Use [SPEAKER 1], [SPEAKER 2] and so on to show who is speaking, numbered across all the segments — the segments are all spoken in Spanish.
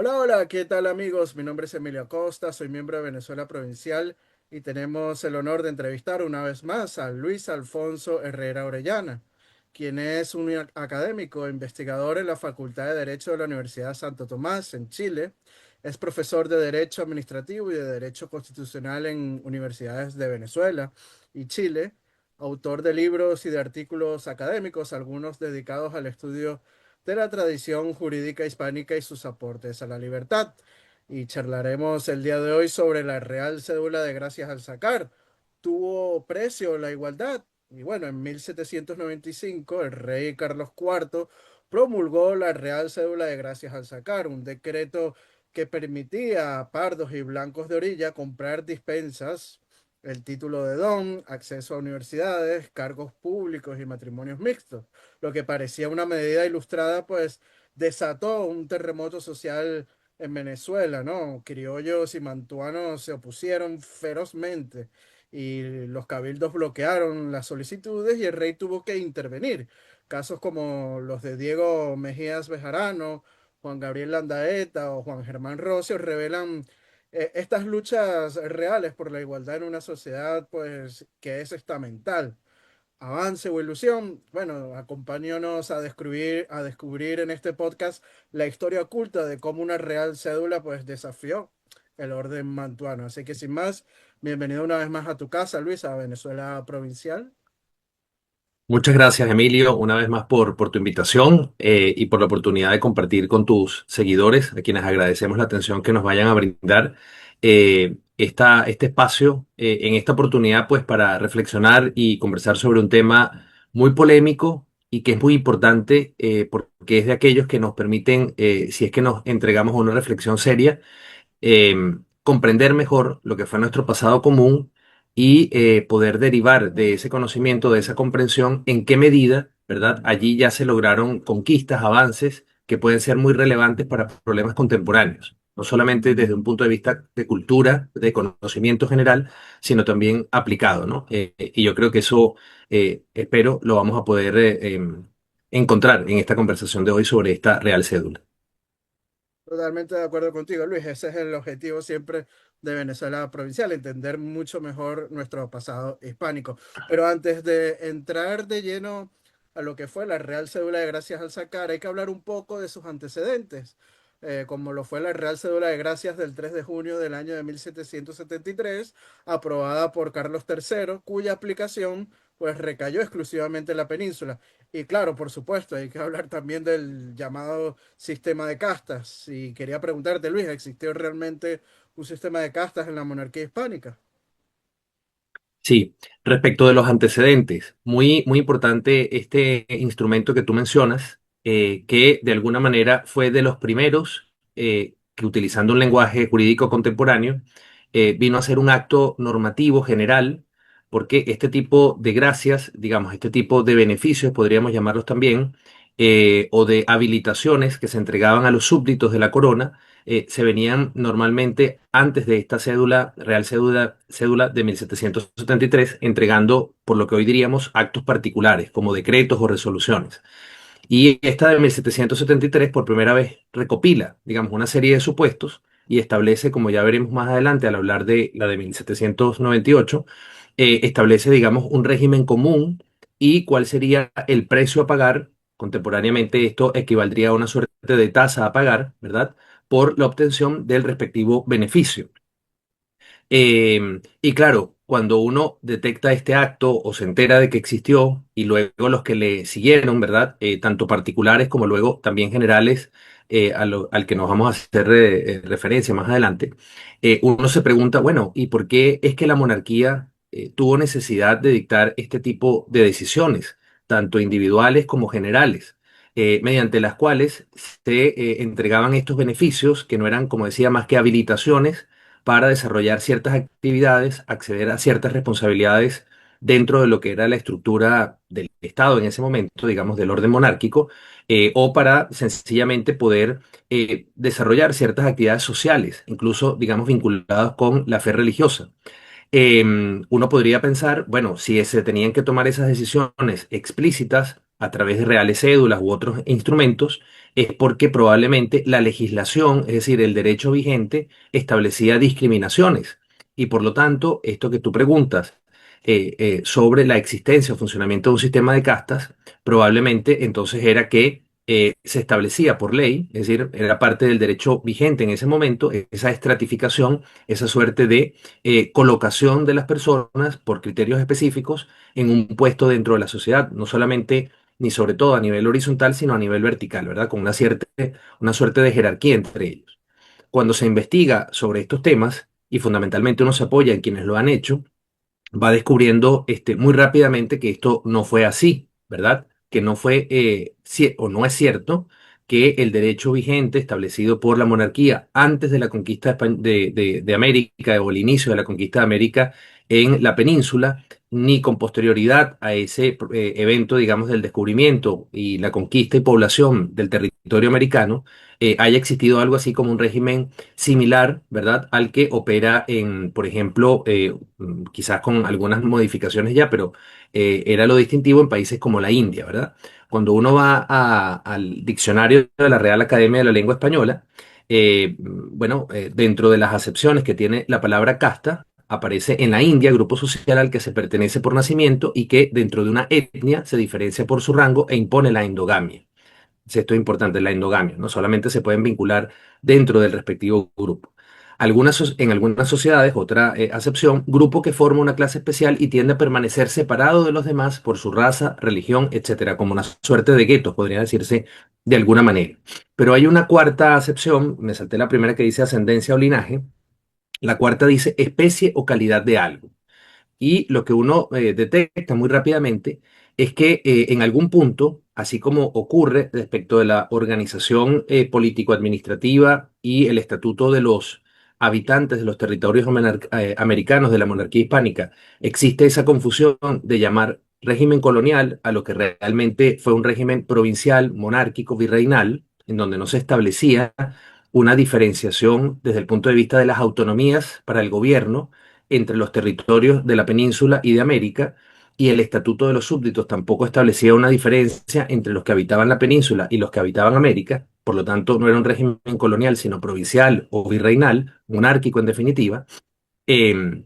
[SPEAKER 1] Hola, hola, ¿qué tal amigos? Mi nombre es Emilio Acosta, soy miembro de Venezuela Provincial y tenemos el honor de entrevistar una vez más a Luis Alfonso Herrera Orellana, quien es un académico e investigador en la Facultad de Derecho de la Universidad Santo Tomás en Chile. Es profesor de Derecho Administrativo y de Derecho Constitucional en universidades de Venezuela y Chile, autor de libros y de artículos académicos, algunos dedicados al estudio de la tradición jurídica hispánica y sus aportes a la libertad. Y charlaremos el día de hoy sobre la Real Cédula de Gracias al Sacar. ¿Tuvo precio la igualdad? Y bueno, en 1795 el rey Carlos IV promulgó la Real Cédula de Gracias al Sacar, un decreto que permitía a pardos y blancos de orilla comprar dispensas, el título de don, acceso a universidades, cargos públicos y matrimonios mixtos. Lo que parecía una medida ilustrada, pues desató un terremoto social en Venezuela, ¿no? Criollos y mantuanos se opusieron ferozmente y los cabildos bloquearon las solicitudes y el rey tuvo que intervenir. Casos como los de Diego Mejías Bejarano, Juan Gabriel Landaeta o Juan Germán Rocio revelan estas luchas reales por la igualdad en una sociedad, pues, que es estamental. Avance o ilusión, bueno, acompáñanos a descubrir en este podcast la historia oculta de cómo una real cédula pues desafió el orden mantuano. Así que sin más, bienvenido una vez más a tu casa, Luis, a Venezuela Provincial.
[SPEAKER 2] Muchas gracias, Emilio, una vez más por tu invitación y por la oportunidad de compartir con tus seguidores, a quienes agradecemos la atención que nos vayan a brindar este espacio en esta oportunidad, pues para reflexionar y conversar sobre un tema muy polémico y que es muy importante porque es de aquellos que nos permiten, si es que nos entregamos a una reflexión seria, eh, comprender mejor lo que fue nuestro pasado común y poder derivar de ese conocimiento, de esa comprensión, en qué medida, ¿verdad? Allí ya se lograron conquistas, avances que pueden ser muy relevantes para problemas contemporáneos, no solamente desde un punto de vista de cultura, de conocimiento general, sino también aplicado, ¿no? Y yo creo que eso, espero, lo vamos a poder encontrar en esta conversación de hoy sobre esta Real Cédula.
[SPEAKER 1] Totalmente de acuerdo contigo, Luis. Ese es el objetivo siempre de Venezuela Provincial, entender mucho mejor nuestro pasado hispánico. Pero antes de entrar de lleno a lo que fue la Real Cédula de Gracias al Sacar, hay que hablar un poco de sus antecedentes, como lo fue la Real Cédula de Gracias del 3 de junio del año de 1773, aprobada por Carlos III, cuya aplicación pues recayó exclusivamente en la península. Y claro, por supuesto, hay que hablar también del llamado sistema de castas. Y quería preguntarte, Luis, ¿existió realmente un sistema de castas en la monarquía hispánica?
[SPEAKER 2] Sí, respecto de los antecedentes, muy importante este instrumento que tú mencionas, que de alguna manera fue de los primeros que utilizando un lenguaje jurídico contemporáneo, vino a ser un acto normativo general, porque este tipo de gracias, digamos, este tipo de beneficios, podríamos llamarlos también, o de habilitaciones que se entregaban a los súbditos de la corona, se venían normalmente antes de esta cédula de 1773, entregando por lo que hoy diríamos actos particulares, como decretos o resoluciones. Y esta de 1773 por primera vez recopila, digamos, una serie de supuestos y establece, como ya veremos más adelante al hablar de la de 1798, establece, digamos, un régimen común y cuál sería el precio a pagar. Contemporáneamente esto equivaldría a una suerte de tasa a pagar, ¿verdad? Por la obtención del respectivo beneficio. Y claro, cuando uno detecta este acto o se entera de que existió y luego los que le siguieron, ¿verdad? Tanto particulares como luego también generales, al que nos vamos a hacer referencia más adelante, uno se pregunta, bueno, ¿y por qué es que la monarquía tuvo necesidad de dictar este tipo de decisiones, tanto individuales como generales? Mediante las cuales se entregaban estos beneficios que no eran, como decía, más que habilitaciones para desarrollar ciertas actividades, acceder a ciertas responsabilidades dentro de lo que era la estructura del Estado en ese momento, digamos, del orden monárquico, o para sencillamente poder desarrollar ciertas actividades sociales, incluso, digamos, vinculadas con la fe religiosa. Uno podría pensar, bueno, si se tenían que tomar esas decisiones explícitas a través de reales cédulas u otros instrumentos, es porque probablemente la legislación, es decir, el derecho vigente, establecía discriminaciones. Y por lo tanto, esto que tú preguntas sobre la existencia o funcionamiento de un sistema de castas, probablemente entonces era que se establecía por ley, es decir, era parte del derecho vigente en ese momento, esa estratificación, esa suerte de colocación de las personas por criterios específicos en un puesto dentro de la sociedad, no solamente ni sobre todo a nivel horizontal, sino a nivel vertical, ¿verdad? Con una suerte de jerarquía entre ellos. Cuando se investiga sobre estos temas, y fundamentalmente uno se apoya en quienes lo han hecho, va descubriendo muy rápidamente que esto no fue así, ¿verdad? Que no fue, o no es cierto que el derecho vigente establecido por la monarquía antes de la conquista de América o el inicio de la conquista de América en la península, ni con posterioridad a ese evento, digamos, del descubrimiento y la conquista y población del territorio americano, haya existido algo así como un régimen similar, ¿verdad?, al que opera en, por ejemplo, quizás con algunas modificaciones ya, pero era lo distintivo en países como la India, ¿verdad? Cuando uno va al diccionario de la Real Academia de la Lengua Española, dentro de las acepciones que tiene la palabra casta, aparece en la India, grupo social al que se pertenece por nacimiento y que dentro de una etnia se diferencia por su rango e impone la endogamia. Esto es importante, la endogamia, no solamente se pueden vincular dentro del respectivo grupo. En algunas sociedades, otra acepción, grupo que forma una clase especial y tiende a permanecer separado de los demás por su raza, religión, etcétera, como una suerte de guetos, podría decirse de alguna manera. Pero hay una cuarta acepción, me salté la primera que dice ascendencia o linaje, la cuarta dice especie o calidad de algo. Y lo que uno detecta muy rápidamente es que en algún punto, así como ocurre respecto de la organización político-administrativa y el estatuto de los habitantes de los territorios americanos de la monarquía hispánica, existe esa confusión de llamar régimen colonial a lo que realmente fue un régimen provincial, monárquico, virreinal, en donde no se establecía una diferenciación desde el punto de vista de las autonomías para el gobierno entre los territorios de la península y de América, y el Estatuto de los Súbditos tampoco establecía una diferencia entre los que habitaban la península y los que habitaban América, por lo tanto no era un régimen colonial, sino provincial o virreinal, monárquico en definitiva. eh,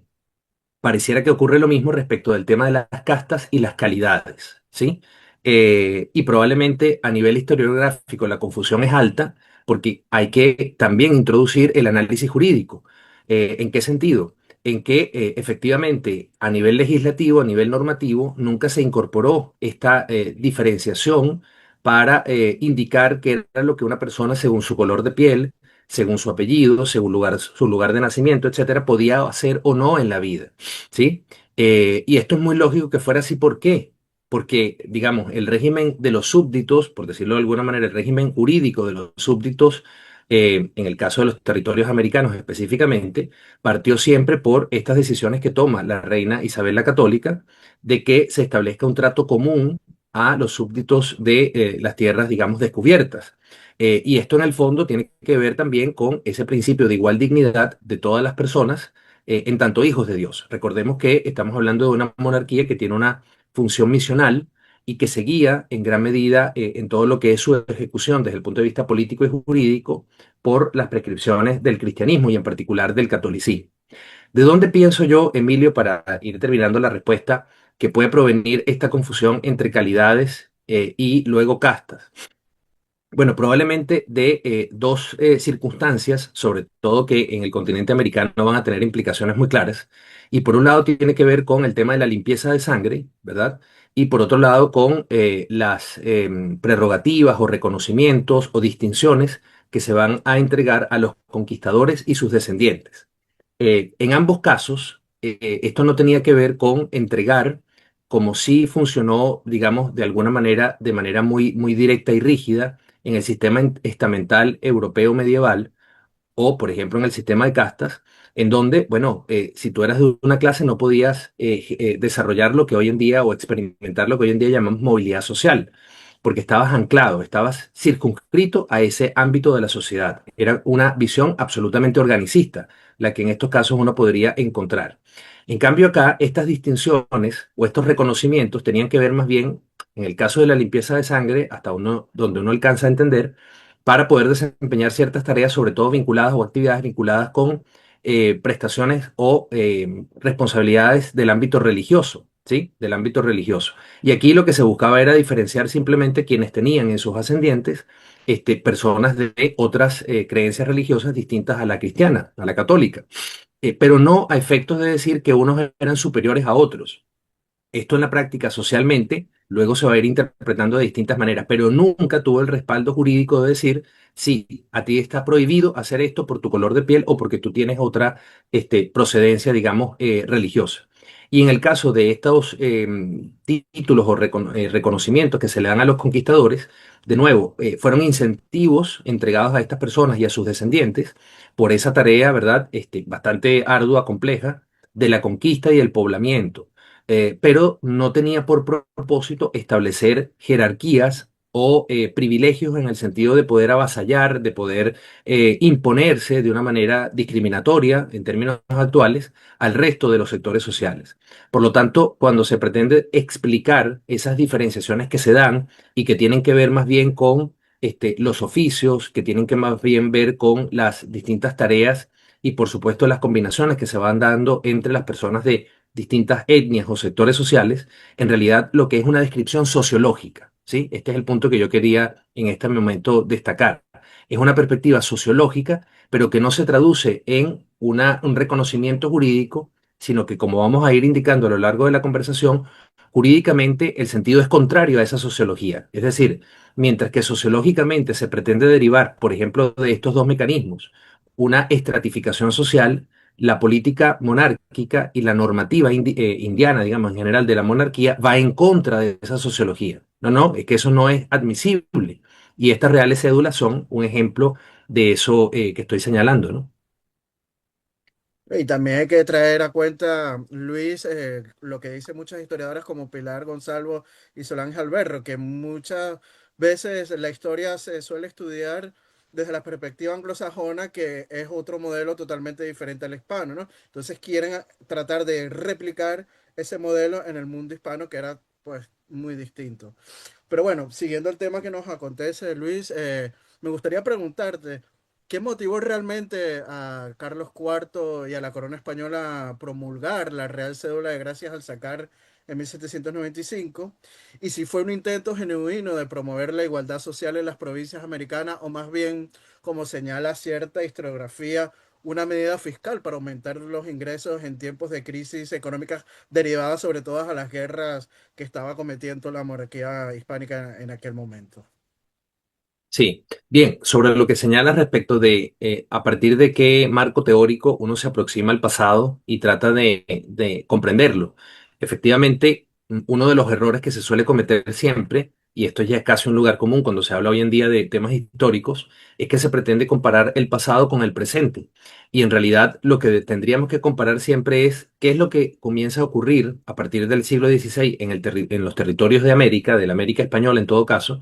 [SPEAKER 2] Pareciera que ocurre lo mismo respecto del tema de las castas y las calidades, ¿sí? Y probablemente a nivel historiográfico la confusión es alta porque hay que también introducir el análisis jurídico. ¿En qué sentido? En que efectivamente a nivel legislativo, a nivel normativo, nunca se incorporó esta diferenciación para indicar qué era lo que una persona según su color de piel, según su apellido, según su lugar de nacimiento, etcétera, podía hacer o no en la vida. ¿Sí? Y esto es muy lógico que fuera así. ¿Por qué? Porque, digamos, el régimen de los súbditos, por decirlo de alguna manera, el régimen jurídico de los súbditos, en el caso de los territorios americanos específicamente, partió siempre por estas decisiones que toma la reina Isabel la Católica de que se establezca un trato común a los súbditos de las tierras, digamos, descubiertas. Y esto en el fondo tiene que ver también con ese principio de igual dignidad de todas las personas en tanto hijos de Dios. Recordemos que estamos hablando de una monarquía que tiene una función misional y que se guía en gran medida en todo lo que es su ejecución desde el punto de vista político y jurídico por las prescripciones del cristianismo y en particular del catolicismo. ¿De dónde pienso yo, Emilio, para ir terminando la respuesta, que puede provenir esta confusión entre calidades y luego castas? Bueno, probablemente de dos circunstancias, sobre todo que en el continente americano van a tener implicaciones muy claras. Y por un lado tiene que ver con el tema de la limpieza de sangre, ¿verdad? Y por otro lado con las prerrogativas o reconocimientos o distinciones que se van a entregar a los conquistadores y sus descendientes. En ambos casos, esto no tenía que ver con entregar, como si funcionó, digamos, de alguna manera, de manera muy, muy directa y rígida en el sistema estamental europeo medieval o, por ejemplo, en el sistema de castas, en donde, bueno, si tú eras de una clase no podías desarrollar lo que hoy en día o experimentar lo que hoy en día llamamos movilidad social, porque estabas anclado, estabas circunscrito a ese ámbito de la sociedad. Era una visión absolutamente organicista, la que en estos casos uno podría encontrar. En cambio acá, estas distinciones o estos reconocimientos tenían que ver más bien en el caso de la limpieza de sangre, hasta donde uno alcanza a entender, para poder desempeñar ciertas tareas, sobre todo vinculadas o actividades vinculadas con prestaciones o responsabilidades del ámbito religioso, ¿sí? Del ámbito religioso. Y aquí lo que se buscaba era diferenciar simplemente quienes tenían en sus ascendientes personas de otras creencias religiosas distintas a la cristiana, a la católica, pero no a efectos de decir que unos eran superiores a otros. Esto en la práctica socialmente luego se va a ir interpretando de distintas maneras, pero nunca tuvo el respaldo jurídico de decir, sí, a ti está prohibido hacer esto por tu color de piel o porque tú tienes otra procedencia, digamos, religiosa. Y en el caso de estos títulos o reconocimientos que se le dan a los conquistadores, de nuevo, fueron incentivos entregados a estas personas y a sus descendientes por esa tarea, ¿verdad? Bastante ardua, compleja, de la conquista y el poblamiento, pero no tenía por propósito establecer jerarquías o privilegios en el sentido de poder avasallar, de poder imponerse de una manera discriminatoria en términos actuales al resto de los sectores sociales. Por lo tanto, cuando se pretende explicar esas diferenciaciones que se dan y que tienen que ver más bien con los oficios, que tienen que más bien ver con las distintas tareas y por supuesto las combinaciones que se van dando entre las personas de distintas etnias o sectores sociales, en realidad lo que es una descripción sociológica, ¿sí? Este es el punto que yo quería en este momento destacar. Es una perspectiva sociológica, pero que no se traduce en un reconocimiento jurídico, sino que, como vamos a ir indicando a lo largo de la conversación, jurídicamente el sentido es contrario a esa sociología. Es decir, mientras que sociológicamente se pretende derivar, por ejemplo, de estos dos mecanismos, una estratificación social, la política monárquica y la normativa indiana, digamos, en general de la monarquía, va en contra de esa sociología. No, no, es que eso no es admisible. Y estas reales cédulas son un ejemplo de eso que estoy señalando, ¿no?
[SPEAKER 1] Y también hay que traer a cuenta, Luis, lo que dicen muchas historiadoras como Pilar Gonzalo y Solange Alberro, que muchas veces la historia se suele estudiar desde la perspectiva anglosajona, que es otro modelo totalmente diferente al hispano, ¿no? Entonces quieren tratar de replicar ese modelo en el mundo hispano, que era pues muy distinto. Pero bueno, siguiendo el tema que nos acontece, Luis, me gustaría preguntarte, ¿qué motivó realmente a Carlos IV y a la corona española a promulgar la Real Cédula de Gracias al sacar en 1795? Y si fue un intento genuino de promover la igualdad social en las provincias americanas, o más bien, como señala cierta historiografía, una medida fiscal para aumentar los ingresos en tiempos de crisis económicas derivadas sobre todo a las guerras que estaba cometiendo la monarquía hispánica en aquel momento.
[SPEAKER 2] Sí, bien, sobre lo que señalas respecto de a partir de qué marco teórico uno se aproxima al pasado y trata de comprenderlo. Efectivamente, uno de los errores que se suele cometer siempre, y esto ya es casi un lugar común cuando se habla hoy en día de temas históricos, es que se pretende comparar el pasado con el presente. Y en realidad lo que tendríamos que comparar siempre es qué es lo que comienza a ocurrir a partir del siglo XVI en los territorios de América, de la América española en todo caso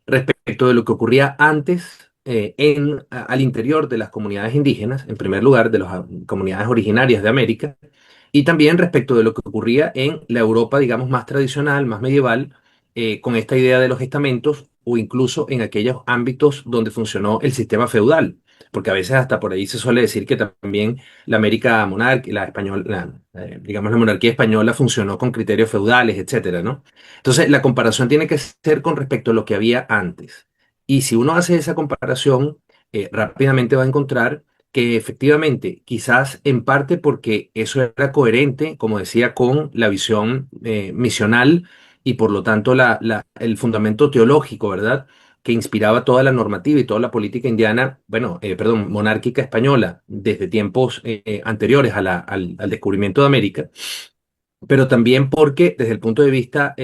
[SPEAKER 2] respecto de lo que ocurría antes al interior de las comunidades indígenas, en primer lugar, de las comunidades originarias de América, y también respecto de lo que ocurría en la Europa, digamos, más tradicional, más medieval, con esta idea de los estamentos o incluso en aquellos ámbitos donde funcionó el sistema feudal. Porque a veces hasta por ahí se suele decir que también la América monárquica, la española, digamos la monarquía española funcionó con criterios feudales, etcétera, ¿no? Entonces, la comparación tiene que ser con respecto a lo que había antes. Y si uno hace esa comparación, rápidamente va a encontrar que efectivamente, quizás en parte porque eso era coherente, como decía, con la visión misional y por lo tanto el fundamento teológico, ¿verdad? Que inspiraba toda la normativa y toda la política indiana, bueno, perdón, monárquica española desde tiempos anteriores al descubrimiento de América, pero también porque desde el punto de vista,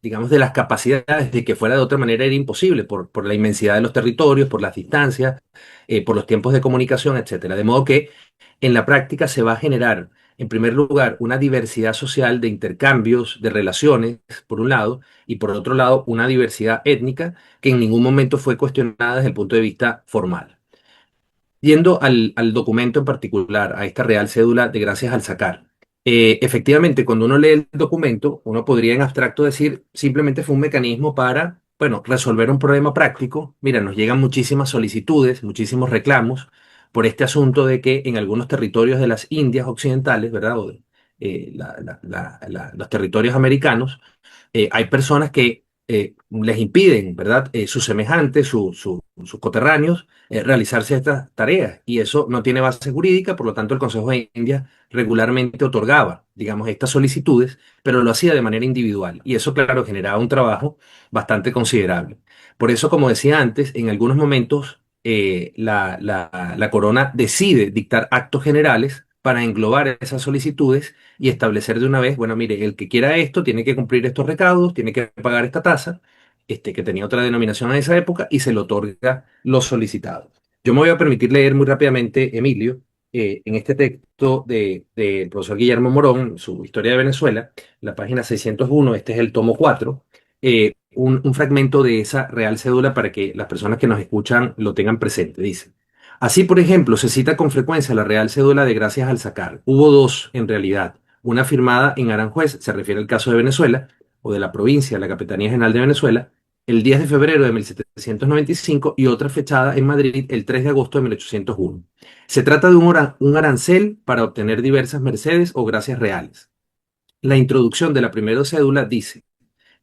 [SPEAKER 2] digamos, de las capacidades de que fuera de otra manera era imposible por la inmensidad de los territorios, por las distancias, por los tiempos de comunicación, etcétera. De modo que en la práctica se va a generar, en primer lugar, una diversidad social de intercambios, de relaciones, por un lado, y por otro lado, una diversidad étnica que en ningún momento fue cuestionada desde el punto de vista formal. Yendo al documento en particular, a esta Real Cédula de Gracias al Sacar. Efectivamente, cuando uno lee el documento, uno podría en abstracto decir simplemente fue un mecanismo para, bueno, resolver un problema práctico. Mira, nos llegan muchísimas solicitudes, muchísimos reclamos por este asunto de que en algunos territorios de las Indias occidentales, ¿verdad? O de, los territorios americanos, hay personas que les impiden, ¿verdad? Sus semejantes, sus coterráneos, realizarse estas tareas. Y eso no tiene base jurídica, por lo tanto el Consejo de India regularmente otorgaba, digamos, estas solicitudes, pero lo hacía de manera individual. Y eso, claro, generaba un trabajo bastante considerable. Por eso, como decía antes, en algunos momentos la corona decide dictar actos generales para englobar esas solicitudes y establecer de una vez, bueno, mire, el que quiera esto tiene que cumplir estos recaudos, tiene que pagar esta tasa, que tenía otra denominación en esa época, y se le otorga lo solicitado. Yo me voy a permitir leer muy rápidamente, Emilio, en este texto del profesor Guillermo Morón, su Historia de Venezuela, la página 601, este es el tomo 4, un fragmento de esa real cédula para que las personas que nos escuchan lo tengan presente. Dice. Así, por ejemplo, se cita con frecuencia la Real Cédula de Gracias al Sacar. Hubo dos, en realidad. Una firmada en Aranjuez, se refiere al caso de Venezuela, o de la provincia, la Capitanía General de Venezuela, el 10 de febrero de 1795 y otra fechada en Madrid el 3 de agosto de 1801. Se trata de un arancel para obtener diversas mercedes o gracias reales. La introducción de la primera cédula dice,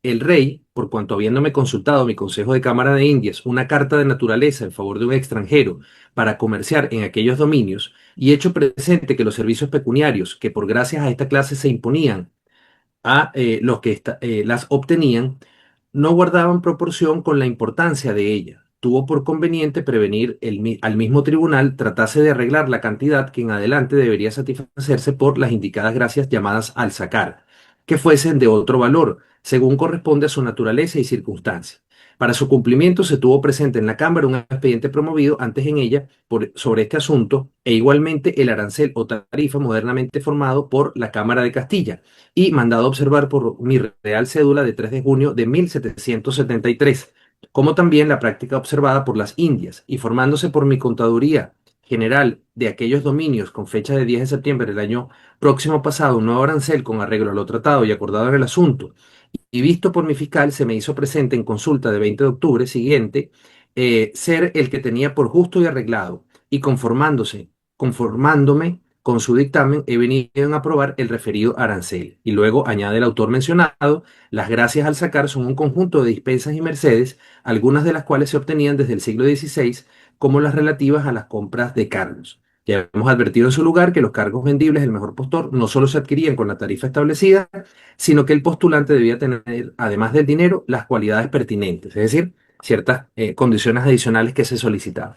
[SPEAKER 2] el rey, por cuanto habiéndome consultado mi Consejo de Cámara de Indias una carta de naturaleza en favor de un extranjero para comerciar en aquellos dominios, y hecho presente que los servicios pecuniarios que por gracias a esta clase se imponían a los que las obtenían, no guardaban proporción con la importancia de ella. Tuvo por conveniente prevenir al mismo tribunal tratase de arreglar la cantidad que en adelante debería satisfacerse por las indicadas gracias llamadas al sacar, que fuesen de otro valor, según corresponde a su naturaleza y circunstancia. Para su cumplimiento se tuvo presente en la Cámara un expediente promovido antes en ella sobre este asunto e igualmente el arancel o tarifa modernamente formado por la Cámara de Castilla y mandado a observar por mi real cédula de 3 de junio de 1773, como también la práctica observada por las Indias y formándose por mi contaduría general de aquellos dominios con fecha de 10 de septiembre del año próximo pasado un nuevo arancel con arreglo a lo tratado y acordado en el asunto, y visto por mi fiscal, se me hizo presente en consulta de 20 de octubre siguiente, ser el que tenía por justo y arreglado, y conformándome con su dictamen, he venido a aprobar el referido arancel. Y luego añade el autor mencionado, las gracias al sacar son un conjunto de dispensas y mercedes, algunas de las cuales se obtenían desde el siglo XVI, como las relativas a las compras de cargos. Ya hemos advertido en su lugar que los cargos vendibles del mejor postor no solo se adquirían con la tarifa establecida, sino que el postulante debía tener, además del dinero, las cualidades pertinentes, es decir, ciertas condiciones adicionales que se solicitaban.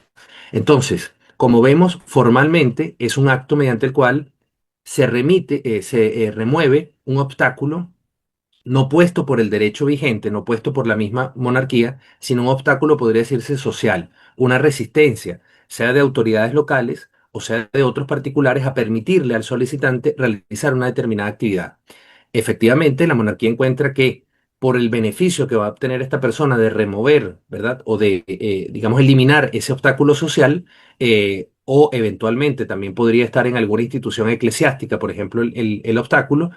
[SPEAKER 2] Entonces, como vemos, formalmente es un acto mediante el cual se remueve un obstáculo no puesto por el derecho vigente, no puesto por la misma monarquía, sino un obstáculo, podría decirse, social, una resistencia, sea de autoridades locales o sea de otros particulares, a permitirle al solicitante realizar una determinada actividad. Efectivamente, la monarquía encuentra que por el beneficio que va a obtener esta persona de remover, ¿verdad? O de, digamos, eliminar ese obstáculo social, o eventualmente también podría estar en alguna institución eclesiástica, por ejemplo, el obstáculo,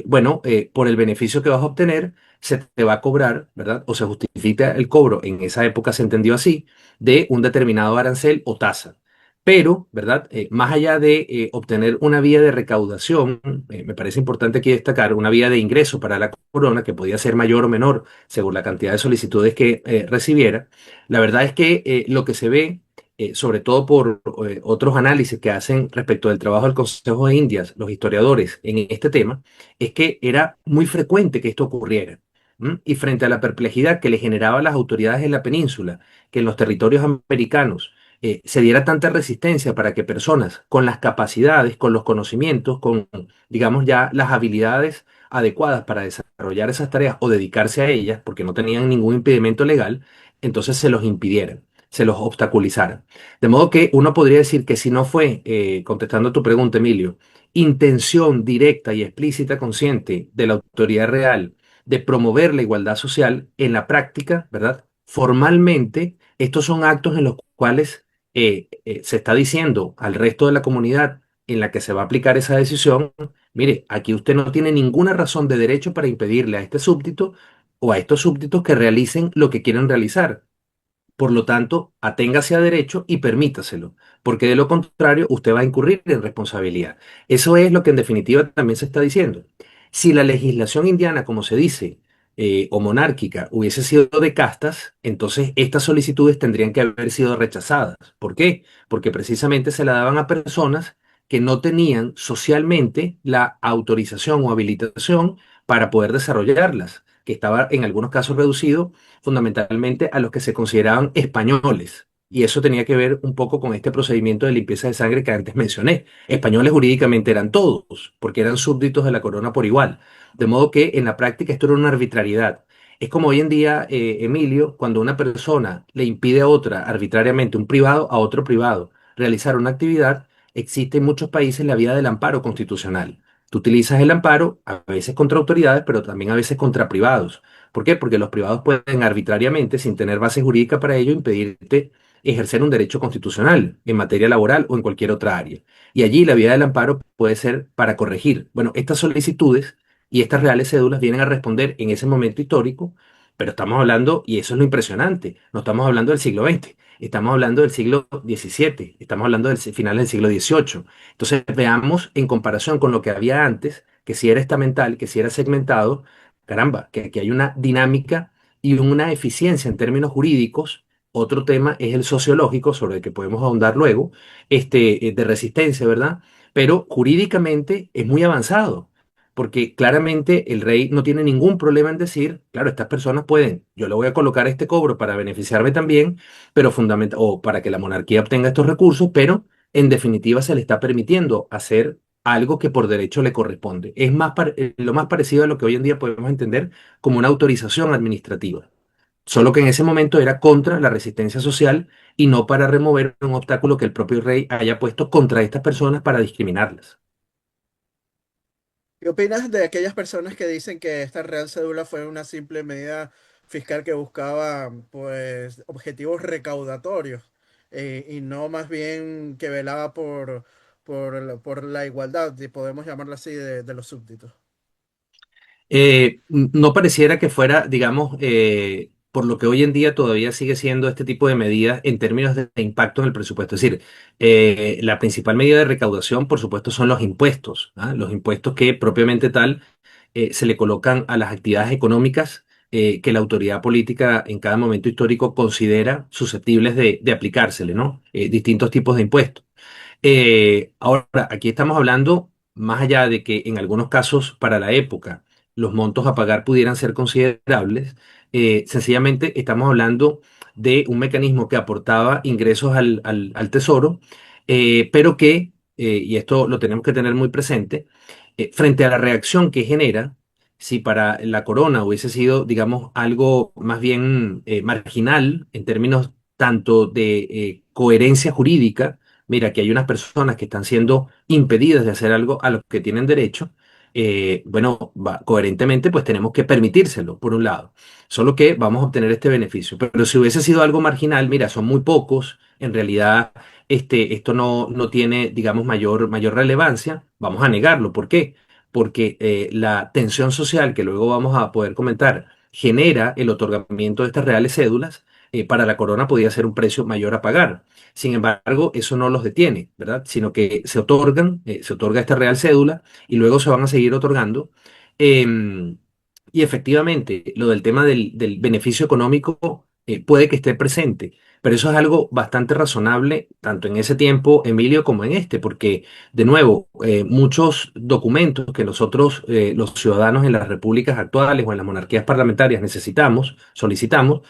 [SPEAKER 2] bueno, por el beneficio que vas a obtener, se te va a cobrar, ¿verdad? O se justifica el cobro, en esa época se entendió así, de un determinado arancel o tasa. Pero, ¿verdad? Más allá de obtener una vía de recaudación, me parece importante aquí destacar una vía de ingreso para la corona que podía ser mayor o menor según la cantidad de solicitudes que recibiera. La verdad es que lo que se ve, sobre todo por otros análisis que hacen respecto del trabajo del Consejo de Indias, los historiadores en este tema, es que era muy frecuente que esto ocurriera. ¿M? Y frente a la perplejidad que le generaba a las autoridades en la península, que en los territorios americanos, se diera tanta resistencia para que personas con las capacidades, con los conocimientos, con, digamos, ya las habilidades adecuadas para desarrollar esas tareas o dedicarse a ellas, porque no tenían ningún impedimento legal, entonces se los impidieran, se los obstaculizaran. De modo que uno podría decir que si no fue, contestando a tu pregunta, Emilio, intención directa y explícita consciente de la autoridad real de promover la igualdad social en la práctica, ¿verdad? Formalmente, estos son actos en los cuales se está diciendo al resto de la comunidad en la que se va a aplicar esa decisión, mire, aquí usted no tiene ninguna razón de derecho para impedirle a este súbdito o a estos súbditos que realicen lo que quieren realizar. Por lo tanto, aténgase a derecho y permítaselo, porque de lo contrario usted va a incurrir en responsabilidad. Eso es lo que en definitiva también se está diciendo. Si la legislación indiana, como se dice, o monárquica, hubiese sido de castas, entonces estas solicitudes tendrían que haber sido rechazadas. ¿Por qué? Porque precisamente se la daban a personas que no tenían socialmente la autorización o habilitación para poder desarrollarlas, que estaba en algunos casos reducido fundamentalmente a los que se consideraban españoles. Y eso tenía que ver un poco con este procedimiento de limpieza de sangre que antes mencioné. Españoles jurídicamente eran todos, porque eran súbditos de la corona por igual. De modo que en la práctica esto era una arbitrariedad. Es como hoy en día, Emilio, cuando una persona le impide a otra arbitrariamente, un privado a otro privado, realizar una actividad, existe en muchos países la vía del amparo constitucional. Tú utilizas el amparo a veces contra autoridades, pero también a veces contra privados. ¿Por qué? Porque los privados pueden arbitrariamente, sin tener base jurídica para ello, impedirte ejercer un derecho constitucional en materia laboral o en cualquier otra área. Y allí la vía del amparo puede ser para corregir. Bueno, estas solicitudes y estas reales cédulas vienen a responder en ese momento histórico, pero estamos hablando, y eso es lo impresionante, no estamos hablando del siglo XX, estamos hablando del siglo XVII, estamos hablando del final del siglo XVIII. Entonces veamos en comparación con lo que había antes, que si era estamental, que si era segmentado, caramba, que aquí hay una dinámica y una eficiencia en términos jurídicos. Otro tema es el sociológico, sobre el que podemos ahondar luego, de resistencia, ¿verdad? Pero jurídicamente es muy avanzado, porque claramente el rey no tiene ningún problema en decir, claro, estas personas pueden, yo le voy a colocar este cobro para beneficiarme también, pero fundamental, o para que la monarquía obtenga estos recursos, pero en definitiva se le está permitiendo hacer algo que por derecho le corresponde. Es lo más parecido a lo que hoy en día podemos entender como una autorización administrativa. Solo que en ese momento era contra la resistencia social y no para remover un obstáculo que el propio rey haya puesto contra estas personas para discriminarlas.
[SPEAKER 1] ¿Qué opinas de aquellas personas que dicen que esta Real Cédula fue una simple medida fiscal que buscaba, pues, objetivos recaudatorios, y no más bien que velaba por la igualdad, si podemos llamarlo así, de los súbditos?
[SPEAKER 2] No pareciera que fuera, digamos, por lo que hoy en día todavía sigue siendo este tipo de medidas en términos de impacto en el presupuesto. Es decir, la principal medida de recaudación, por supuesto, son los impuestos, ¿ah? Los impuestos que propiamente tal se le colocan a las actividades económicas que la autoridad política en cada momento histórico considera susceptibles de aplicársele, ¿no? Distintos tipos de impuestos. Ahora, aquí estamos hablando, más allá de que en algunos casos para la época los montos a pagar pudieran ser considerables, sencillamente estamos hablando de un mecanismo que aportaba ingresos al tesoro, pero que, y esto lo tenemos que tener muy presente, frente a la reacción que genera, si para la corona hubiese sido, digamos, algo más bien marginal en términos tanto de coherencia jurídica. Mira, que hay unas personas que están siendo impedidas de hacer algo a lo que tienen derecho. Bueno, coherentemente, pues tenemos que permitírselo, por un lado. Solo que vamos a obtener este beneficio. Pero si hubiese sido algo marginal, mira, son muy pocos, en realidad esto no tiene, digamos, mayor relevancia, vamos a negarlo. ¿Por qué? Porque la tensión social, que luego vamos a poder comentar, genera el otorgamiento de estas reales cédulas. Para la corona podía ser un precio mayor a pagar. Sin embargo, eso no los detiene, ¿verdad? Sino que se otorga esta real cédula y luego se van a seguir otorgando. Em, y efectivamente, lo del tema del beneficio económico puede que esté presente, pero eso es algo bastante razonable, tanto en ese tiempo, Emilio, como en este, porque, de nuevo, muchos documentos que nosotros, los ciudadanos en las repúblicas actuales o en las monarquías parlamentarias necesitamos, solicitamos,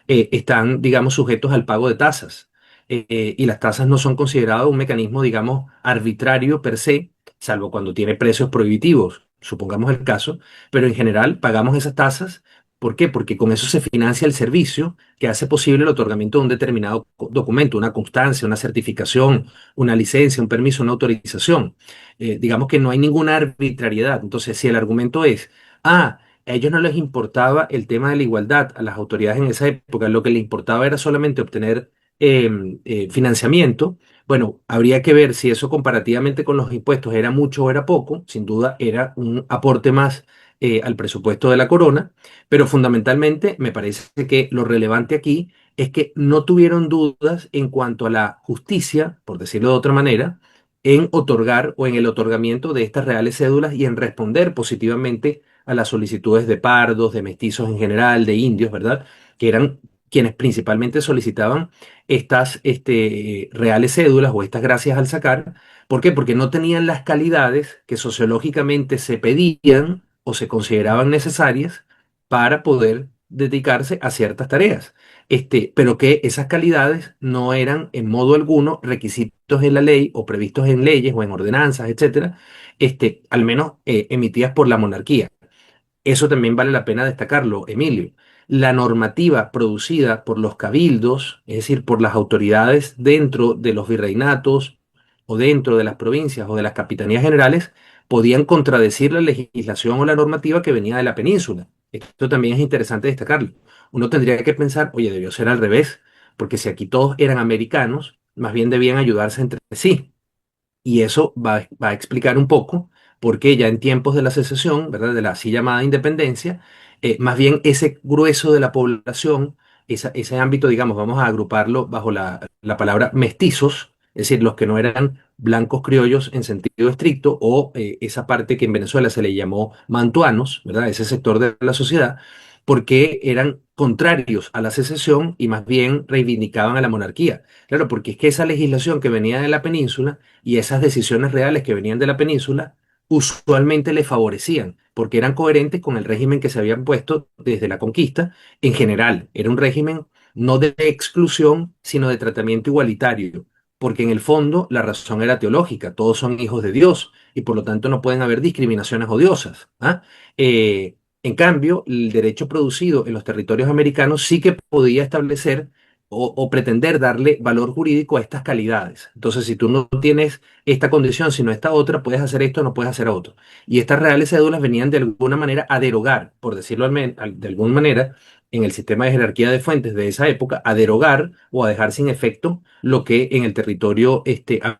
[SPEAKER 2] están, digamos, sujetos al pago de tasas. Y las tasas no son consideradas un mecanismo, digamos, arbitrario per se, salvo cuando tiene precios prohibitivos, supongamos el caso, pero en general pagamos esas tasas. ¿Por qué? Porque con eso se financia el servicio que hace posible el otorgamiento de un determinado documento, una constancia, una certificación, una licencia, un permiso, una autorización. Digamos que no hay ninguna arbitrariedad. Entonces, si el argumento es, a ellos no les importaba el tema de la igualdad, a las autoridades en esa época, lo que les importaba era solamente obtener financiamiento, Bueno, habría que ver si eso comparativamente con los impuestos era mucho o era poco. Sin duda era un aporte más al presupuesto de la corona, pero fundamentalmente me parece que lo relevante aquí es que no tuvieron dudas en cuanto a la justicia, por decirlo de otra manera, en otorgar o en el otorgamiento de estas reales cédulas y en responder positivamente a las solicitudes de pardos, de mestizos en general, de indios, ¿verdad? Que eran quienes principalmente solicitaban estas reales cédulas o estas gracias al sacar. ¿Por qué? Porque no tenían las calidades que sociológicamente se pedían o se consideraban necesarias para poder dedicarse a ciertas tareas. Pero que esas calidades no eran en modo alguno requisitos en la ley o previstos en leyes o en ordenanzas, etcétera, al menos emitidas por la monarquía. Eso también vale la pena destacarlo, Emilio. La normativa producida por los cabildos, es decir, por las autoridades dentro de los virreinatos o dentro de las provincias o de las capitanías generales, podían contradecir la legislación o la normativa que venía de la península. Esto también es interesante destacarlo. Uno tendría que pensar, oye, debió ser al revés, porque si aquí todos eran americanos, más bien debían ayudarse entre sí. Y eso va a explicar un poco por qué ya en tiempos de la secesión, ¿verdad? De la así llamada independencia, más bien ese grueso de la población, ese ámbito, digamos, vamos a agruparlo bajo la palabra mestizos, es decir, los que no eran blancos criollos en sentido estricto, o esa parte que en Venezuela se le llamó mantuanos, ¿verdad? Ese sector de la sociedad, porque eran contrarios a la secesión y más bien reivindicaban a la monarquía. Claro, porque es que esa legislación que venía de la península y esas decisiones reales que venían de la península usualmente le favorecían, porque eran coherentes con el régimen que se habían puesto desde la conquista. En general, era un régimen no de exclusión, sino de tratamiento igualitario, porque en el fondo la razón era teológica, todos son hijos de Dios y por lo tanto no pueden haber discriminaciones odiosas. ¿Ah? En cambio, el derecho producido en los territorios americanos sí que podía establecer o pretender darle valor jurídico a estas calidades. Entonces, si tú no tienes esta condición, sino esta otra, puedes hacer esto, no puedes hacer otro. Y estas reales cédulas venían de alguna manera a derogar, por decirlo de alguna manera, en el sistema de jerarquía de fuentes de esa época, a derogar o a dejar sin efecto lo que en el territorio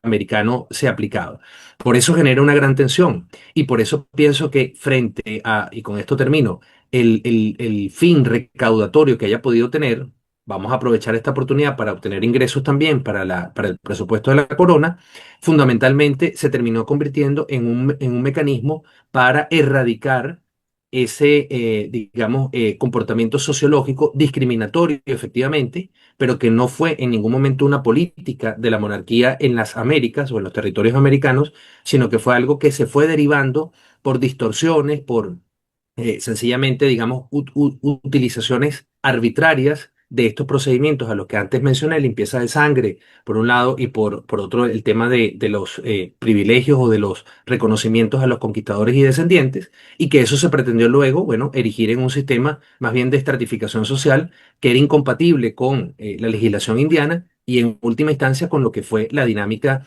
[SPEAKER 2] americano se aplicaba. Por eso genera una gran tensión y por eso pienso que frente a, y con esto termino, el fin recaudatorio que haya podido tener, vamos a aprovechar esta oportunidad para obtener ingresos también para el presupuesto de la corona, fundamentalmente se terminó convirtiendo en un mecanismo para erradicar ese, digamos, comportamiento sociológico discriminatorio, efectivamente, pero que no fue en ningún momento una política de la monarquía en las Américas o en los territorios americanos, sino que fue algo que se fue derivando por distorsiones, por sencillamente, digamos, utilizaciones arbitrarias de estos procedimientos a los que antes mencioné, limpieza de sangre, por un lado, y por otro, el tema de los privilegios o de los reconocimientos a los conquistadores y descendientes, y que eso se pretendió luego, bueno, erigir en un sistema más bien de estratificación social que era incompatible con la legislación indiana y en última instancia con lo que fue la dinámica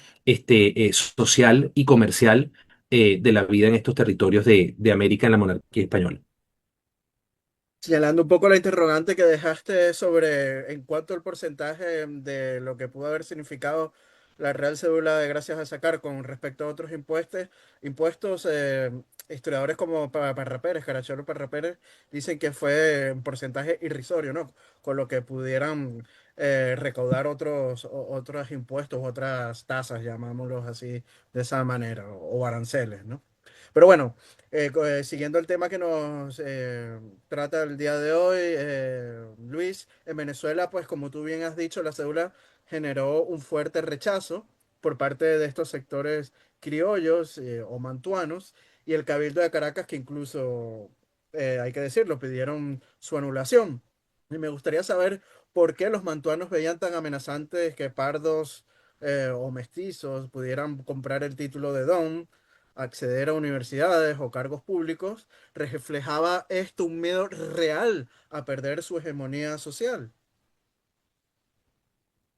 [SPEAKER 2] social y comercial de la vida en estos territorios de América en la monarquía española.
[SPEAKER 1] Señalando un poco la interrogante que dejaste sobre en cuanto al porcentaje de lo que pudo haber significado la Real Cédula de Gracias a Sacar con respecto a otros impuestos, historiadores como Parra Pérez, Caracciolo Parra Pérez, dicen que fue un porcentaje irrisorio, ¿no? Con lo que pudieran recaudar otros impuestos, otras tasas, llamámoslos así, de esa manera, o aranceles, ¿no? Pero bueno. Siguiendo el tema que nos trata el día de hoy, Luis, en Venezuela, pues como tú bien has dicho, la cédula generó un fuerte rechazo por parte de estos sectores criollos o mantuanos y el Cabildo de Caracas que incluso, hay que decirlo, pidieron su anulación. Y me gustaría saber por qué los mantuanos veían tan amenazantes que pardos o mestizos pudieran comprar el título de don, acceder a universidades o cargos públicos, reflejaba esto un miedo real a perder su hegemonía social.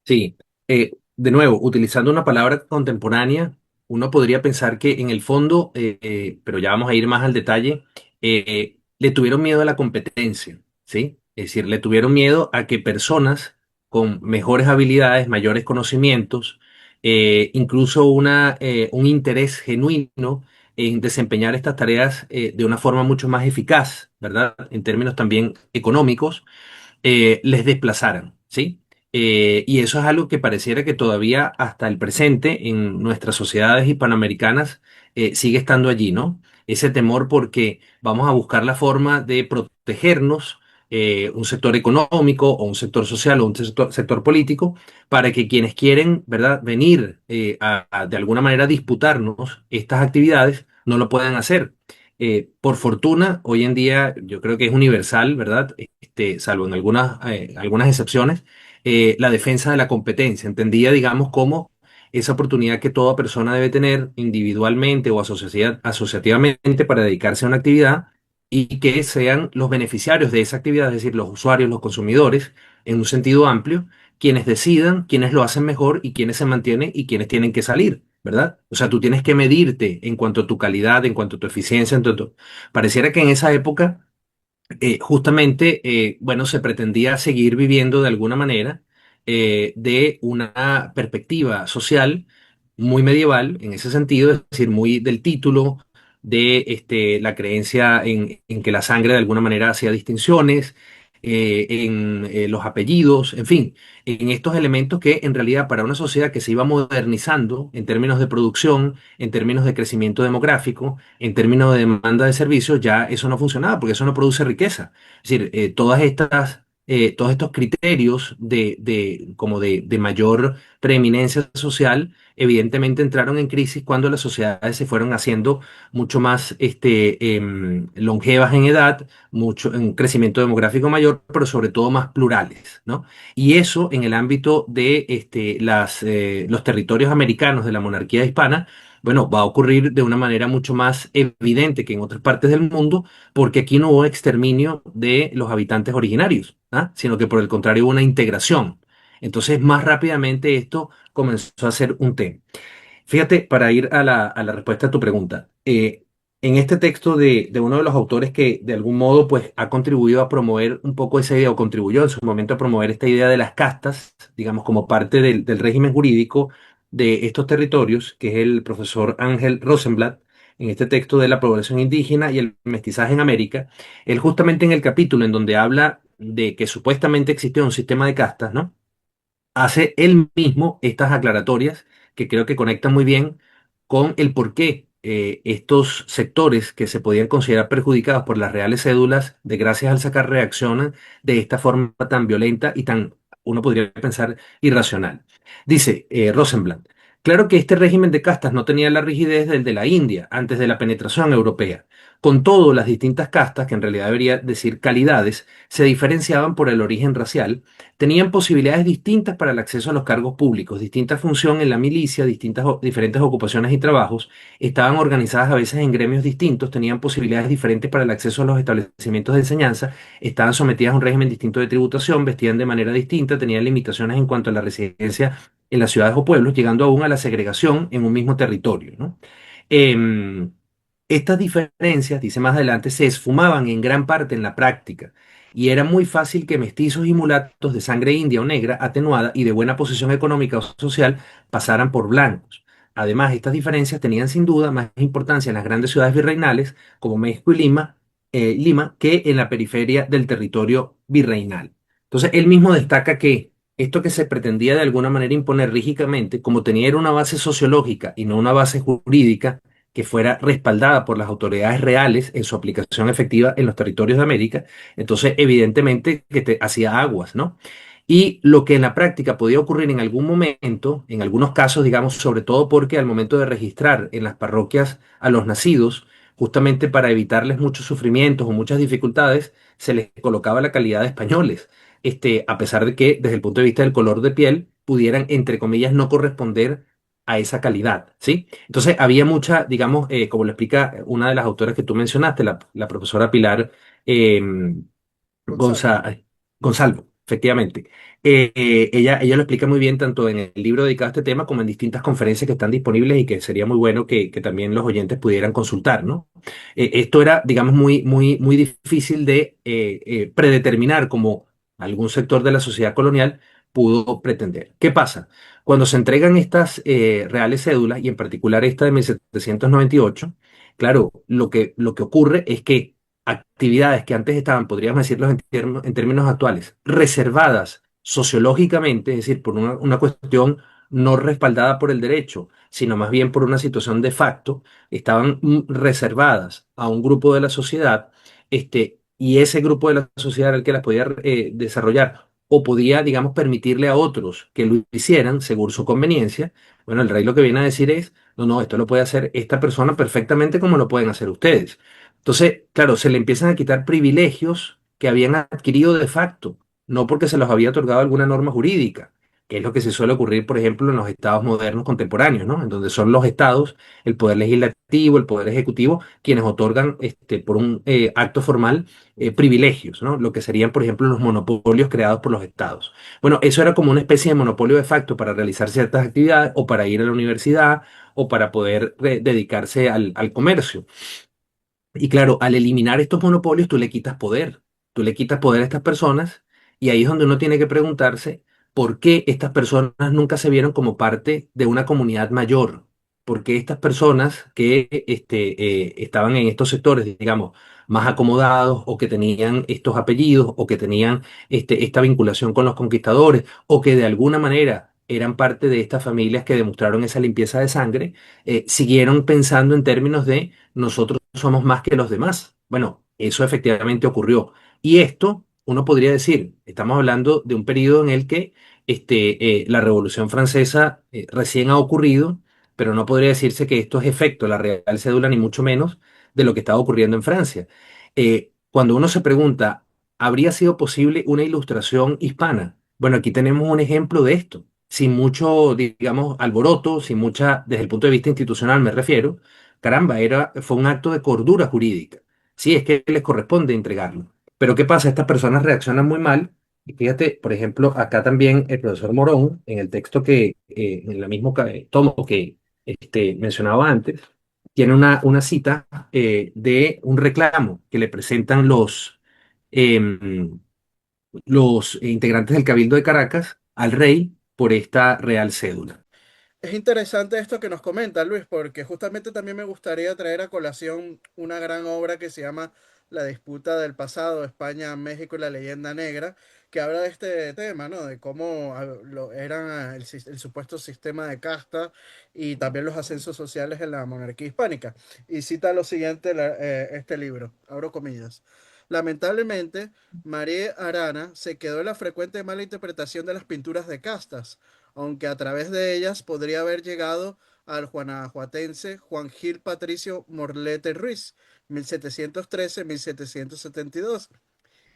[SPEAKER 2] Sí, de nuevo, utilizando una palabra contemporánea, uno podría pensar que en el fondo, pero ya vamos a ir más al detalle, le tuvieron miedo a la competencia, ¿sí? Es decir, le tuvieron miedo a que personas con mejores habilidades, mayores conocimientos incluso un interés genuino en desempeñar estas tareas de una forma mucho más eficaz, ¿verdad? En términos también económicos, les desplazaran, ¿sí? Y eso es algo que pareciera que todavía hasta el presente en nuestras sociedades hispanoamericanas sigue estando allí, ¿no? Ese temor porque vamos a buscar la forma de protegernos, un sector económico o un sector social o un sector político, para que quienes quieren, ¿verdad?, venir de alguna manera disputarnos estas actividades no lo puedan hacer. Por fortuna, hoy en día yo creo que es universal, ¿verdad? Salvo en algunas excepciones, la defensa de la competencia, entendía, digamos, como esa oportunidad que toda persona debe tener individualmente o asociativamente para dedicarse a una actividad y que sean los beneficiarios de esa actividad, es decir, los usuarios, los consumidores, en un sentido amplio, quienes decidan, quienes lo hacen mejor y quienes se mantienen y quienes tienen que salir. ¿Verdad? O sea, tú tienes que medirte en cuanto a tu calidad, en cuanto a tu eficiencia, Pareciera que en esa época justamente, bueno, se pretendía seguir viviendo de alguna manera de una perspectiva social muy medieval, en ese sentido, es decir, muy del título, de la creencia en que la sangre de alguna manera hacía distinciones, en los apellidos, en fin, en estos elementos que en realidad para una sociedad que se iba modernizando en términos de producción, en términos de crecimiento demográfico, en términos de demanda de servicios, ya eso no funcionaba porque eso no produce riqueza. Es decir, todos estos criterios como de mayor preeminencia social, evidentemente entraron en crisis cuando las sociedades se fueron haciendo mucho más longevas en edad, mucho, en un crecimiento demográfico mayor, pero sobre todo más plurales, ¿no? Y eso en el ámbito de los territorios americanos de la monarquía hispana, bueno, va a ocurrir de una manera mucho más evidente que en otras partes del mundo, porque aquí no hubo exterminio de los habitantes originarios, ¿ah? Sino que por el contrario hubo una integración. Entonces, más rápidamente esto comenzó a ser un tema. Fíjate, para ir a la respuesta a tu pregunta, en este texto de uno de los autores que de algún modo pues ha contribuido a promover un poco esa idea o contribuyó en su momento a promover esta idea de las castas, digamos como parte del régimen jurídico de estos territorios, que es el profesor Ángel Rosenblatt, en este texto de la población indígena y el mestizaje en América, él justamente en el capítulo en donde habla de que supuestamente existió un sistema de castas, ¿no? Hace él mismo estas aclaratorias que creo que conectan muy bien con el por qué estos sectores que se podían considerar perjudicados por las reales cédulas, de gracias al sacar reaccionan de esta forma tan violenta y tan, uno podría pensar, irracional. Dice Rosenblatt, claro que este régimen de castas no tenía la rigidez del de la India antes de la penetración europea. Con todo, las distintas castas, que en realidad debería decir calidades, se diferenciaban por el origen racial, tenían posibilidades distintas para el acceso a los cargos públicos, distinta función en la milicia, diferentes ocupaciones y trabajos, estaban organizadas a veces en gremios distintos, tenían posibilidades diferentes para el acceso a los establecimientos de enseñanza, estaban sometidas a un régimen distinto de tributación, vestían de manera distinta, tenían limitaciones en cuanto a la residencia en las ciudades o pueblos, llegando aún a la segregación en un mismo territorio, ¿no? Em, Estas diferencias, dice más adelante, se esfumaban en gran parte en la práctica y era muy fácil que mestizos y mulatos de sangre india o negra atenuada y de buena posición económica o social pasaran por blancos. Además, estas diferencias tenían sin duda más importancia en las grandes ciudades virreinales como México y Lima, que en la periferia del territorio virreinal. Entonces, él mismo destaca que esto que se pretendía de alguna manera imponer rígidamente, como tenía era una base sociológica y no una base jurídica, que fuera respaldada por las autoridades reales en su aplicación efectiva en los territorios de América, entonces evidentemente que te hacía aguas, ¿no? Y lo que en la práctica podía ocurrir en algún momento, en algunos casos, digamos, sobre todo porque al momento de registrar en las parroquias a los nacidos, justamente para evitarles muchos sufrimientos o muchas dificultades, se les colocaba la calidad de españoles, a pesar de que desde el punto de vista del color de piel pudieran, entre comillas, no corresponder a esa calidad, ¿sí? Entonces había mucha, digamos, como lo explica una de las autoras que tú mencionaste, la profesora Pilar eh,
[SPEAKER 1] Gonzalo.
[SPEAKER 2] Gonzalo, efectivamente. Ella lo explica muy bien tanto en el libro dedicado a este tema como en distintas conferencias que están disponibles y que sería muy bueno que también los oyentes pudieran consultar, ¿no? Esto era, digamos, muy difícil de predeterminar como algún sector de la sociedad colonial pudo pretender. ¿Qué pasa? Cuando se entregan estas reales cédulas, y en particular esta de 1798, claro, lo que ocurre es que actividades que antes estaban, podríamos decirlo en términos actuales, reservadas sociológicamente, es decir, por una cuestión no respaldada por el derecho, sino más bien por una situación de facto, estaban reservadas a un grupo de la sociedad, y ese grupo de la sociedad era el que las podía desarrollar o podía, digamos, permitirle a otros que lo hicieran según su conveniencia. Bueno, el rey lo que viene a decir es, no, no, esto lo puede hacer esta persona perfectamente como lo pueden hacer ustedes. Entonces, claro, se le empiezan a quitar privilegios que habían adquirido de facto, no porque se los había otorgado alguna norma jurídica, que es lo que se suele ocurrir, por ejemplo, en los estados modernos contemporáneos, ¿no? En donde son los estados, el poder legislativo, el poder ejecutivo, quienes otorgan, por un acto formal, privilegios, ¿no? Lo que serían, por ejemplo, los monopolios creados por los estados. Bueno, eso era como una especie de monopolio de facto para realizar ciertas actividades o para ir a la universidad o para poder dedicarse al comercio. Y claro, al eliminar estos monopolios, tú le quitas poder a estas personas, y ahí es donde uno tiene que preguntarse por qué estas personas nunca se vieron como parte de una comunidad mayor, por qué estas personas que estaban en estos sectores, digamos, más acomodados, o que tenían estos apellidos, o que tenían esta vinculación con los conquistadores, o que de alguna manera eran parte de estas familias que demostraron esa limpieza de sangre, siguieron pensando en términos de nosotros somos más que los demás. Bueno, eso efectivamente ocurrió. Y esto, uno podría decir, estamos hablando de un periodo en el que la Revolución Francesa recién ha ocurrido, pero no podría decirse que esto es efecto de la Real Cédula, ni mucho menos de lo que estaba ocurriendo en Francia. Cuando uno se pregunta, ¿habría sido posible una ilustración hispana? Bueno, aquí tenemos un ejemplo de esto, sin mucho, digamos, alboroto, sin mucha, desde el punto de vista institucional me refiero. Caramba, fue un acto de cordura jurídica. Sí, es que les corresponde entregarlo. Pero ¿qué pasa? Estas personas reaccionan muy mal. Y fíjate, por ejemplo, acá también el profesor Morón, en el texto en el mismo tomo que mencionaba antes, tiene una cita de un reclamo que le presentan em, los integrantes del Cabildo de Caracas al rey por esta real cédula.
[SPEAKER 1] Es interesante esto que nos comenta Luis, porque justamente también me gustaría traer a colación una gran obra que se llama La disputa del pasado, España, México y la leyenda negra, que habla de este tema, ¿no? De cómo eran el supuesto sistema de casta y también los ascensos sociales en la monarquía hispánica. Y cita lo siguiente este libro, abro comillas. Lamentablemente, María Arana se quedó en la frecuente mala interpretación de las pinturas de castas, aunque a través de ellas podría haber llegado al guanajuatense Juan Gil Patricio Morlete Ruiz, 1713-1772,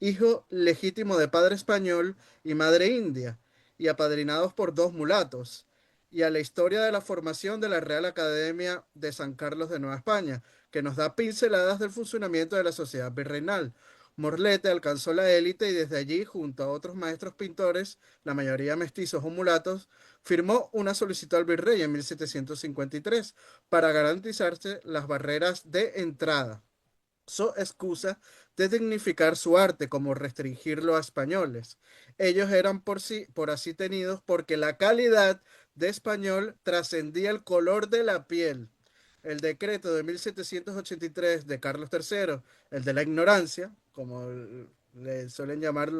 [SPEAKER 1] hijo legítimo de padre español y madre india, y apadrinados por dos mulatos, y a la historia de la formación de la Real Academia de San Carlos de Nueva España, que nos da pinceladas del funcionamiento de la sociedad virreinal. Morlete alcanzó la élite y desde allí, junto a otros maestros pintores, la mayoría mestizos o mulatos, firmó una solicitud al virrey en 1753 para garantizarse las barreras de entrada. So excusa de dignificar su arte como restringirlo a españoles. Ellos eran por así tenidos porque la calidad de español trascendía el color de la piel. El decreto de 1783 de Carlos III, el de la ignorancia, como le suelen llamar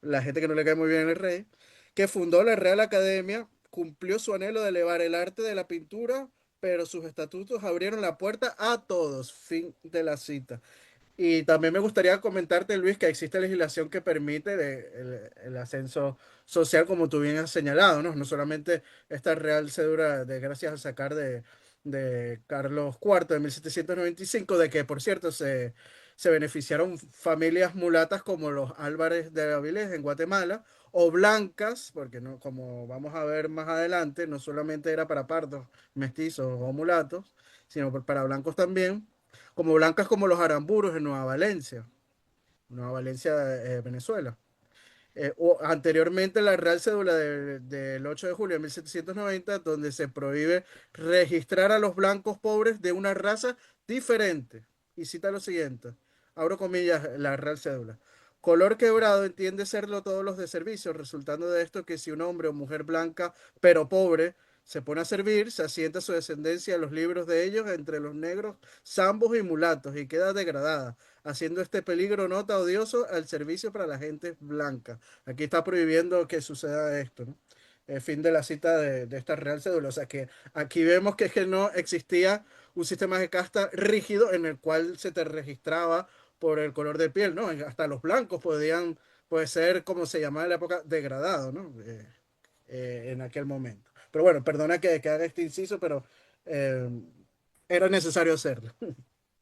[SPEAKER 1] la gente que no le cae muy bien el rey, que fundó la Real Academia, cumplió su anhelo de elevar el arte de la pintura, pero sus estatutos abrieron la puerta a todos. Fin de la cita. Y también me gustaría comentarte, Luis, que existe legislación que permite el ascenso social, como tú bien has señalado, ¿no? No solamente esta real cédula de gracias al sacar de Carlos IV de 1795, de que, por cierto, se beneficiaron familias mulatas como los Álvarez de Avilés en Guatemala, o blancas, porque no, como vamos a ver más adelante, no solamente era para pardos, mestizos o mulatos, sino para blancos también como blancas como los aramburos en Nueva Valencia, Venezuela. O anteriormente la Real Cédula del 8 de julio de 1790, donde se prohíbe registrar a los blancos pobres de una raza diferente. Y cita lo siguiente, abro comillas, la Real Cédula. Color quebrado entiende serlo todos los de servicio, resultando de esto que si un hombre o mujer blanca, pero pobre, se pone a servir, se asienta su descendencia en los libros de ellos entre los negros, zambos y mulatos, y queda degradada, haciendo este peligro nota odioso al servicio para la gente blanca. Aquí está prohibiendo que suceda esto, ¿no? Fin de la cita de esta Real Cédula. O sea que aquí vemos que es que no existía un sistema de casta rígido en el cual se te registraba por el color de piel, ¿no? Hasta los blancos podían, puede ser, como se llamaba en la época, degradado, ¿no? En aquel momento. Pero bueno, perdona que haga este inciso, pero eh, era necesario hacerlo.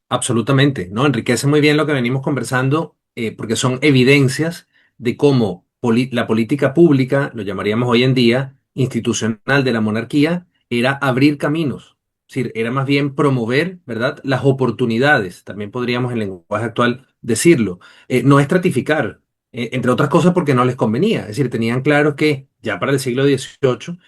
[SPEAKER 2] Absolutamente, ¿no? Enriquece muy bien lo que venimos conversando, porque son evidencias de cómo la política pública, lo llamaríamos hoy en día, institucional de la monarquía, era abrir caminos. Es decir, era más bien promover, ¿verdad?, las oportunidades, también podríamos en lenguaje actual decirlo, no estratificar, entre otras cosas porque no les convenía. Es decir, tenían claro que ya para el siglo XVIII,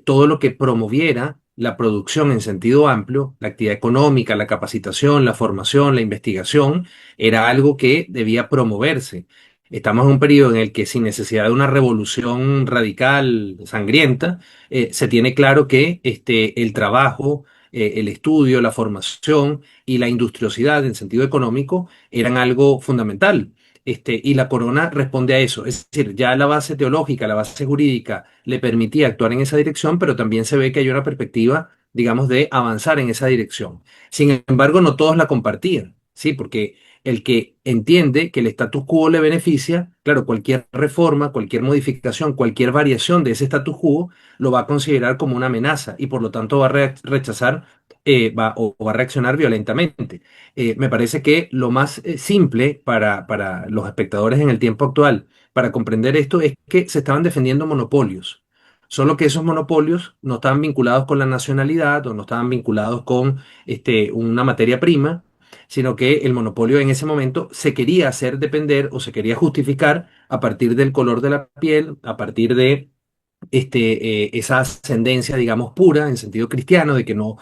[SPEAKER 2] todo lo que promoviera la producción en sentido amplio, la actividad económica, la capacitación, la formación, la investigación, era algo que debía promoverse. Estamos en un periodo en el que sin necesidad de una revolución radical, sangrienta, se tiene claro que el trabajo, el estudio, la formación y la industriosidad en sentido económico eran algo fundamental. Y la corona responde a eso. Es decir, ya la base teológica, la base jurídica le permitía actuar en esa dirección, pero también se ve que hay una perspectiva, digamos, de avanzar en esa dirección. Sin embargo, no todos la compartían, ¿sí? Porque el que entiende que el status quo le beneficia, claro, cualquier reforma, cualquier modificación, cualquier variación de ese status quo lo va a considerar como una amenaza y por lo tanto va a rechazar o va a reaccionar violentamente. Me parece que lo más simple para los espectadores en el tiempo actual para comprender esto es que se estaban defendiendo monopolios. Solo que esos monopolios no estaban vinculados con la nacionalidad o no estaban vinculados con una materia prima, sino que el monopolio en ese momento se quería hacer depender o se quería justificar a partir del color de la piel, a partir de esa ascendencia, digamos, pura, en sentido cristiano, de que no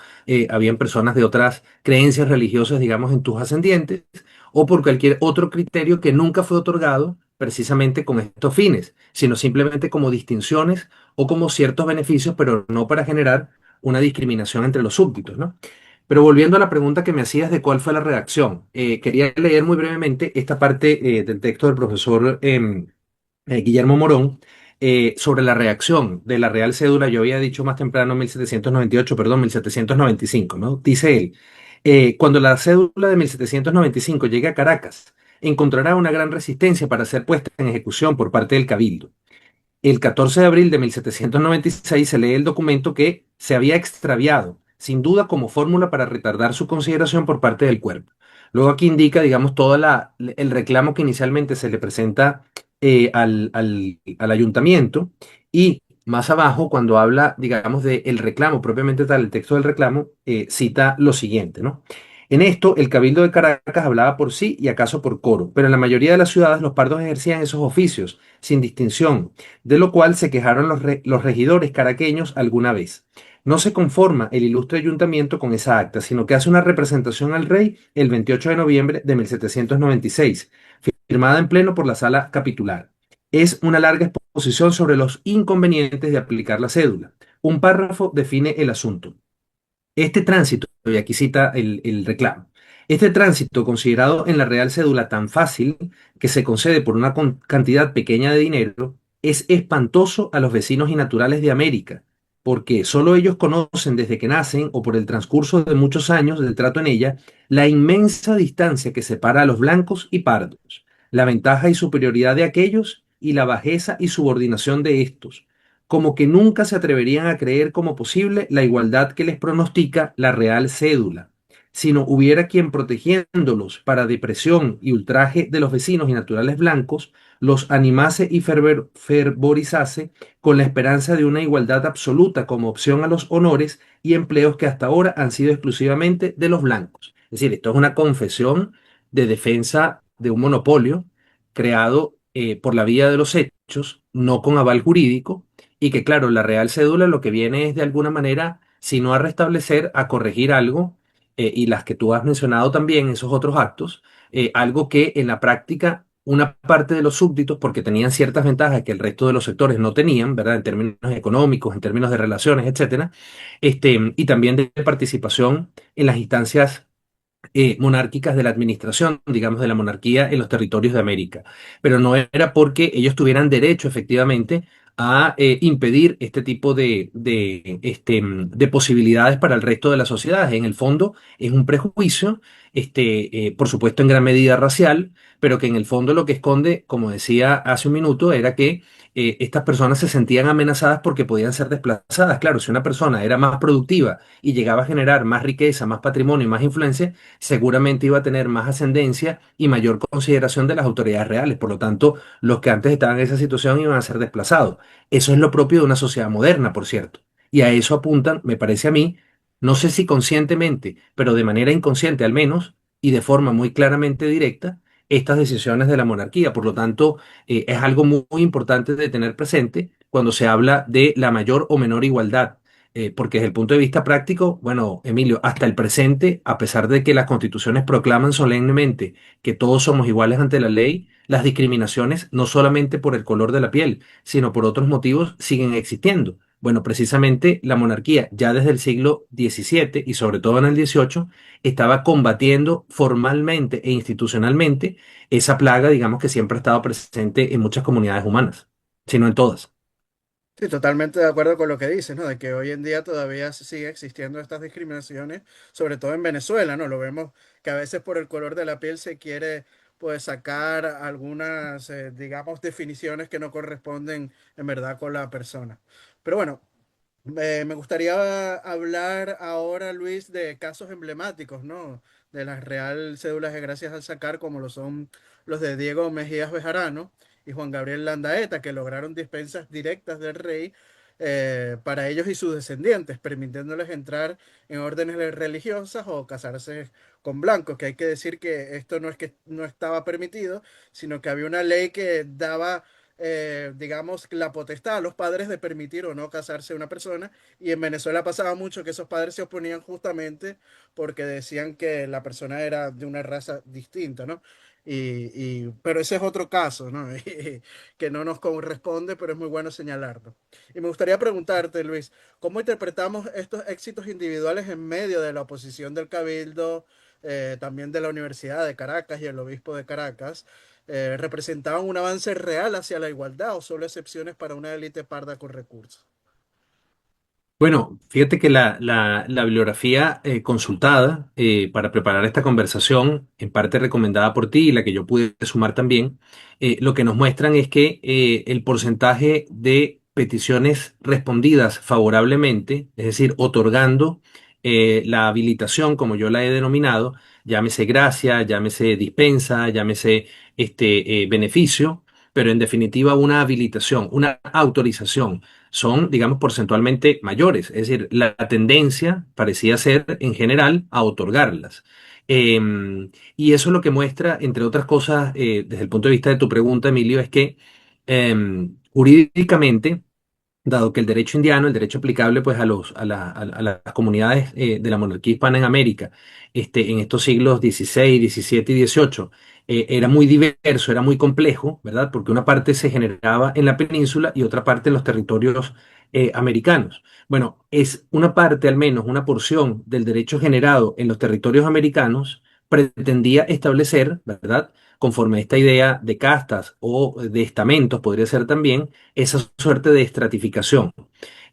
[SPEAKER 2] habían personas de otras creencias religiosas, digamos, en tus ascendientes, o por cualquier otro criterio que nunca fue otorgado precisamente con estos fines, sino simplemente como distinciones o como ciertos beneficios, pero no para generar una discriminación entre los súbditos, ¿no? Pero volviendo a la pregunta que me hacías de cuál fue la redacción, quería leer muy brevemente esta parte del texto del profesor Guillermo Morón, sobre la reacción de la Real Cédula. Yo había dicho más temprano 1798, perdón, 1795, ¿no? Dice él, cuando la cédula de 1795 llegue a Caracas, encontrará una gran resistencia para ser puesta en ejecución por parte del Cabildo. El 14 de abril de 1796 se lee el documento que se había extraviado, sin duda como fórmula para retardar su consideración por parte del cuerpo. Luego aquí indica, digamos, todo el reclamo que inicialmente se le presenta al ayuntamiento y más abajo, cuando habla, digamos, del reclamo propiamente tal, el texto del reclamo, cita lo siguiente, ¿no? En esto, el Cabildo de Caracas hablaba por sí y acaso por coro, pero en la mayoría de las ciudades los pardos ejercían esos oficios, sin distinción, de lo cual se quejaron los regidores caraqueños alguna vez. No se conforma el ilustre ayuntamiento con esa acta, sino que hace una representación al rey el 28 de noviembre de 1796, firmada en pleno por la sala capitular. Es una larga exposición sobre los inconvenientes de aplicar la cédula. Un párrafo define el asunto. Este tránsito, y aquí cita el reclamo, este tránsito considerado en la Real Cédula tan fácil que se concede por una cantidad pequeña de dinero, es espantoso a los vecinos y naturales de América, porque solo ellos conocen desde que nacen o por el transcurso de muchos años del trato en ella, la inmensa distancia que separa a los blancos y pardos, la ventaja y superioridad de aquellos y la bajeza y subordinación de estos, como que nunca se atreverían a creer como posible la igualdad que les pronostica la Real Cédula, sino hubiera quien protegiéndolos para depresión y ultraje de los vecinos y naturales blancos, los animase y fervorizase con la esperanza de una igualdad absoluta como opción a los honores y empleos que hasta ahora han sido exclusivamente de los blancos. Es decir, esto es una confesión de defensa de un monopolio creado por la vía de los hechos, no con aval jurídico, y que claro, la Real Cédula lo que viene es de alguna manera, si no a restablecer, a corregir algo, y las que tú has mencionado también, esos otros actos, algo que en la práctica una parte de los súbditos, porque tenían ciertas ventajas que el resto de los sectores no tenían, ¿verdad? En términos económicos, en términos de relaciones, etcétera, y también de participación en las instancias monárquicas de la administración, digamos, de la monarquía en los territorios de América. Pero no era porque ellos tuvieran derecho, efectivamente, a impedir este tipo de posibilidades para el resto de la sociedad. En el fondo, es un prejuicio, por supuesto, en gran medida racial, pero que en el fondo lo que esconde, como decía hace un minuto, era que estas personas se sentían amenazadas porque podían ser desplazadas. Claro, si una persona era más productiva y llegaba a generar más riqueza, más patrimonio y más influencia, seguramente iba a tener más ascendencia y mayor consideración de las autoridades reales. Por lo tanto, los que antes estaban en esa situación iban a ser desplazados. Eso es lo propio de una sociedad moderna, por cierto. Y a eso apuntan, me parece a mí, no sé si conscientemente, pero de manera inconsciente al menos, y de forma muy claramente directa, estas decisiones de la monarquía. Por lo tanto, es algo muy importante de tener presente cuando se habla de la mayor o menor igualdad, porque desde el punto de vista práctico, bueno, Emilio, hasta el presente, a pesar de que las constituciones proclaman solemnemente que todos somos iguales ante la ley, las discriminaciones, no solamente por el color de la piel, sino por otros motivos, siguen existiendo. Bueno, precisamente la monarquía, ya desde el siglo XVII y sobre todo en el XVIII, estaba combatiendo formalmente e institucionalmente esa plaga, digamos, que siempre ha estado presente en muchas comunidades humanas, si no en todas.
[SPEAKER 1] Sí, totalmente de acuerdo con lo que dices, ¿no? De que hoy en día todavía sigue existiendo estas discriminaciones, sobre todo en Venezuela, ¿no? Lo vemos que a veces por el color de la piel se quiere, pues, sacar algunas, digamos, definiciones que no corresponden en verdad con la persona. Pero bueno, me gustaría hablar ahora, Luis, de casos emblemáticos, ¿no? De las Real Cédulas de Gracias al Sacar, como lo son los de Diego Mejías Bejarano y Juan Gabriel Landaeta, que lograron dispensas directas del rey para ellos y sus descendientes, permitiéndoles entrar en órdenes religiosas o casarse con blancos, que hay que decir que esto no es que no estaba permitido, sino que había una ley que daba digamos, la potestad a los padres de permitir o no casarse a una persona. Y en Venezuela pasaba mucho que esos padres se oponían justamente porque decían que la persona era de una raza distinta, ¿no? Pero ese es otro caso, ¿no? Y que no nos corresponde, pero es muy bueno señalarlo. Y me gustaría preguntarte, Luis, ¿cómo interpretamos estos éxitos individuales en medio de la oposición del Cabildo, también de la Universidad de Caracas y el Obispo de Caracas? ¿Representaban un avance real hacia la igualdad o solo excepciones para una élite parda con recursos?
[SPEAKER 2] Bueno, fíjate que la bibliografía consultada para preparar esta conversación, en parte recomendada por ti y la que yo pude sumar también, lo que nos muestran es que el porcentaje de peticiones respondidas favorablemente, es decir, otorgando la habilitación, como yo la he denominado, llámese gracia, llámese dispensa, llámese beneficio, pero en definitiva una habilitación, una autorización son, digamos, porcentualmente mayores. Es decir, la tendencia parecía ser, en general, a otorgarlas. Y eso lo que muestra, entre otras cosas, desde el punto de vista de tu pregunta, Emilio, es que jurídicamente, dado que el derecho indiano, el derecho aplicable pues a las comunidades de la monarquía hispana en América, en estos siglos XVI, XVII y XVIII, era muy diverso, era muy complejo, ¿verdad? Porque una parte se generaba en la península y otra parte en los territorios americanos. Bueno, es una parte, al menos una porción del derecho generado en los territorios americanos, pretendía establecer, ¿verdad? Conforme a esta idea de castas o de estamentos, podría ser también, esa suerte de estratificación.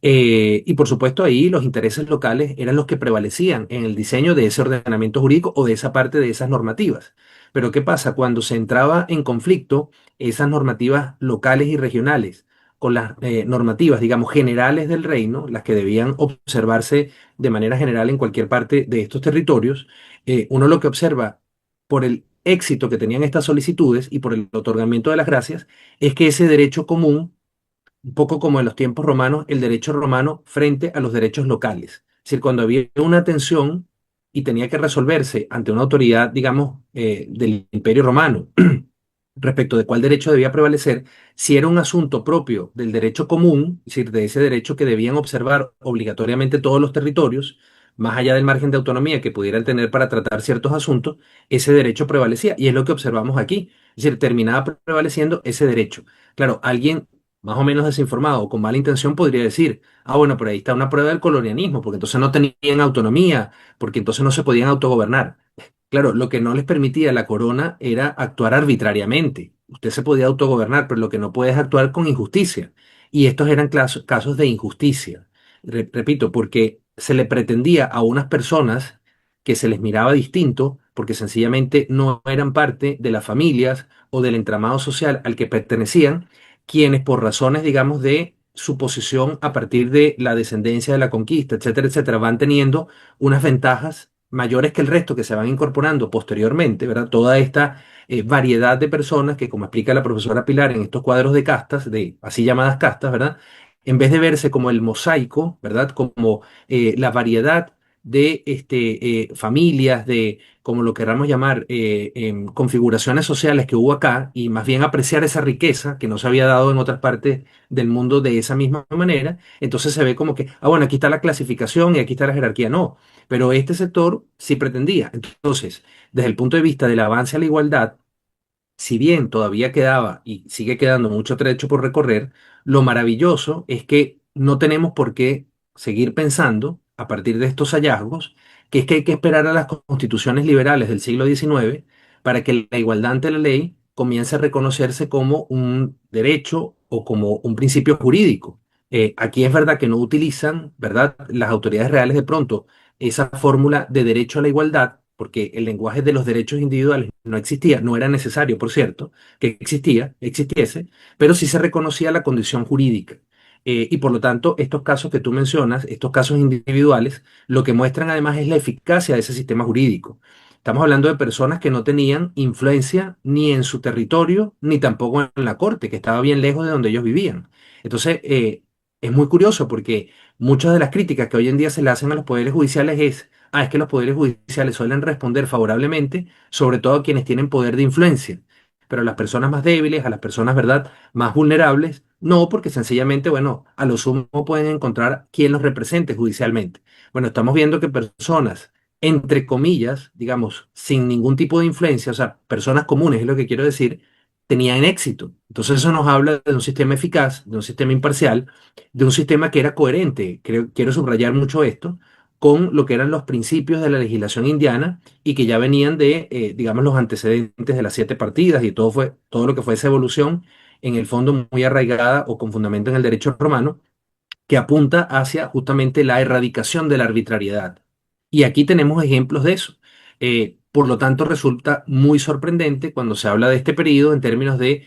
[SPEAKER 2] Y por supuesto ahí los intereses locales eran los que prevalecían en el diseño de ese ordenamiento jurídico o de esa parte de esas normativas. Pero ¿qué pasa? Cuando se entraba en conflicto esas normativas locales y regionales con las normativas, digamos, generales del reino, las que debían observarse de manera general en cualquier parte de estos territorios, uno lo que observa por el éxito que tenían estas solicitudes y por el otorgamiento de las gracias es que ese derecho común, un poco como en los tiempos romanos, el derecho romano frente a los derechos locales. Es decir, cuando había una tensión y tenía que resolverse ante una autoridad, digamos, del Imperio Romano, respecto de cuál derecho debía prevalecer, si era un asunto propio del derecho común, es decir, de ese derecho que debían observar obligatoriamente todos los territorios, más allá del margen de autonomía que pudieran tener para tratar ciertos asuntos, ese derecho prevalecía. Y es lo que observamos aquí. Es decir, terminaba prevaleciendo ese derecho. Claro, alguien más o menos desinformado o con mala intención podría decir, ah, bueno, pero ahí está una prueba del colonialismo, porque entonces no tenían autonomía, porque entonces no se podían autogobernar. Claro, lo que no les permitía la corona era actuar arbitrariamente. Usted se podía autogobernar, pero lo que no puede es actuar con injusticia. Y estos eran casos de injusticia. Repito, porque se le pretendía a unas personas que se les miraba distinto, porque sencillamente no eran parte de las familias o del entramado social al que pertenecían, quienes por razones, digamos, de su posición a partir de la descendencia de la conquista, etcétera, etcétera, van teniendo unas ventajas mayores que el resto que se van incorporando posteriormente, ¿verdad? Toda esta variedad de personas que, como explica la profesora Pilar en estos cuadros de castas, de así llamadas castas, ¿verdad? En vez de verse como el mosaico, ¿verdad? Como la variedad de familias, de como lo queramos llamar, configuraciones sociales que hubo acá, y más bien apreciar esa riqueza que no se había dado en otras partes del mundo de esa misma manera, entonces se ve como que, ah, bueno, aquí está la clasificación y aquí está la jerarquía. No, pero este sector sí pretendía. Entonces, desde el punto de vista del avance a la igualdad, si bien todavía quedaba y sigue quedando mucho trecho por recorrer, lo maravilloso es que no tenemos por qué seguir pensando, a partir de estos hallazgos, que es que hay que esperar a las constituciones liberales del siglo XIX para que la igualdad ante la ley comience a reconocerse como un derecho o como un principio jurídico. Aquí es verdad que no utilizan, ¿verdad?, las autoridades reales de pronto esa fórmula de derecho a la igualdad, porque el lenguaje de los derechos individuales no existía, no era necesario, por cierto, que existiese, pero sí se reconocía la condición jurídica. Y por lo tanto, estos casos que tú mencionas, estos casos individuales, lo que muestran además es la eficacia de ese sistema jurídico. Estamos hablando de personas que no tenían influencia ni en su territorio, ni tampoco en la corte, que estaba bien lejos de donde ellos vivían. Entonces, es muy curioso porque muchas de las críticas que hoy en día se le hacen a los poderes judiciales es que los poderes judiciales suelen responder favorablemente, sobre todo a quienes tienen poder de influencia, pero a las personas más débiles, a las personas, ¿verdad?, más vulnerables, no, porque sencillamente, bueno, a lo sumo pueden encontrar quien los represente judicialmente. Bueno, estamos viendo que personas, entre comillas, digamos, sin ningún tipo de influencia, o sea, personas comunes, es lo que quiero decir, tenían éxito. Entonces eso nos habla de un sistema eficaz, de un sistema imparcial, de un sistema que era coherente. Quiero subrayar mucho esto con lo que eran los principios de la legislación indiana y que ya venían de, digamos, los antecedentes de las siete partidas y todo lo que fue esa evolución, en el fondo muy arraigada o con fundamento en el derecho romano, que apunta hacia justamente la erradicación de la arbitrariedad. Y aquí tenemos ejemplos de eso. Por lo tanto, resulta muy sorprendente cuando se habla de este periodo en términos de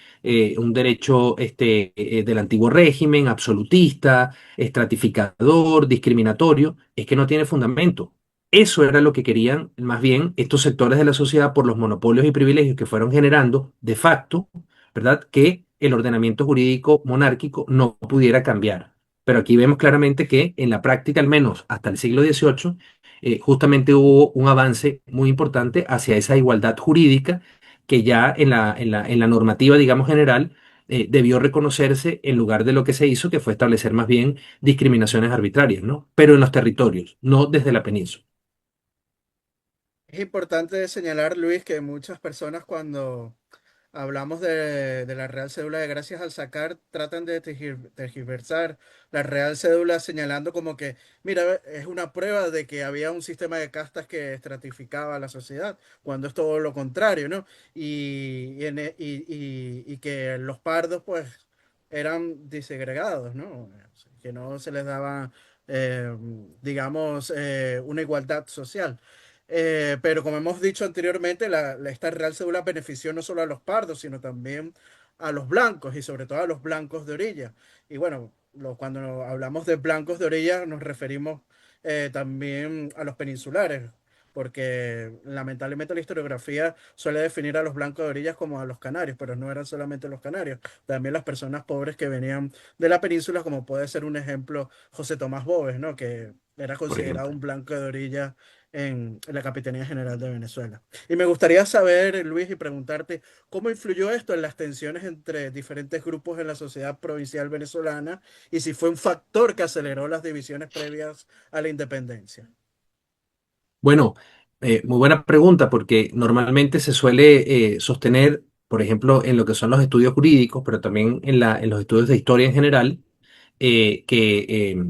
[SPEAKER 2] un derecho del antiguo régimen, absolutista, estratificador, discriminatorio, es que no tiene fundamento. Eso era lo que querían más bien estos sectores de la sociedad por los monopolios y privilegios que fueron generando de facto, ¿verdad? Que el ordenamiento jurídico monárquico no pudiera cambiar. Pero aquí vemos claramente que en la práctica, al menos hasta el siglo XVIII, justamente hubo un avance muy importante hacia esa igualdad jurídica que ya en la normativa, digamos, general, debió reconocerse en lugar de lo que se hizo, que fue establecer más bien discriminaciones arbitrarias, ¿no? Pero en los territorios, no desde la península.
[SPEAKER 1] Es importante señalar, Luis, que muchas personas cuando hablamos de la Real Cédula de Gracias al sacar, tratan de tergiversar la Real Cédula señalando como que, mira, es una prueba de que había un sistema de castas que estratificaba a la sociedad, cuando es todo lo contrario, ¿no? Y que los pardos, pues, eran disegregados, ¿no? Que no se les daba, eh, digamos, una igualdad social. Pero como hemos dicho anteriormente, esta Real Cédula benefició no solo a los pardos, sino también a los blancos y sobre todo a los blancos de orilla. Y bueno, cuando hablamos de blancos de orilla nos referimos también a los peninsulares, porque lamentablemente la historiografía suele definir a los blancos de orillas como a los canarios, pero no eran solamente los canarios, también las personas pobres que venían de la península, como puede ser un ejemplo José Tomás Bóves, ¿no? Que era
[SPEAKER 2] Por
[SPEAKER 1] considerado
[SPEAKER 2] ejemplo.
[SPEAKER 1] un blanco de orilla en la Capitanía General de Venezuela. Y me gustaría saber, Luis, y preguntarte, ¿cómo influyó esto en las tensiones entre diferentes grupos en la sociedad provincial venezolana y si fue un factor que aceleró las divisiones previas a la independencia?
[SPEAKER 2] Bueno, muy buena pregunta porque normalmente se suele sostener, por ejemplo, en lo que son los estudios jurídicos, pero también en los estudios de historia en general, que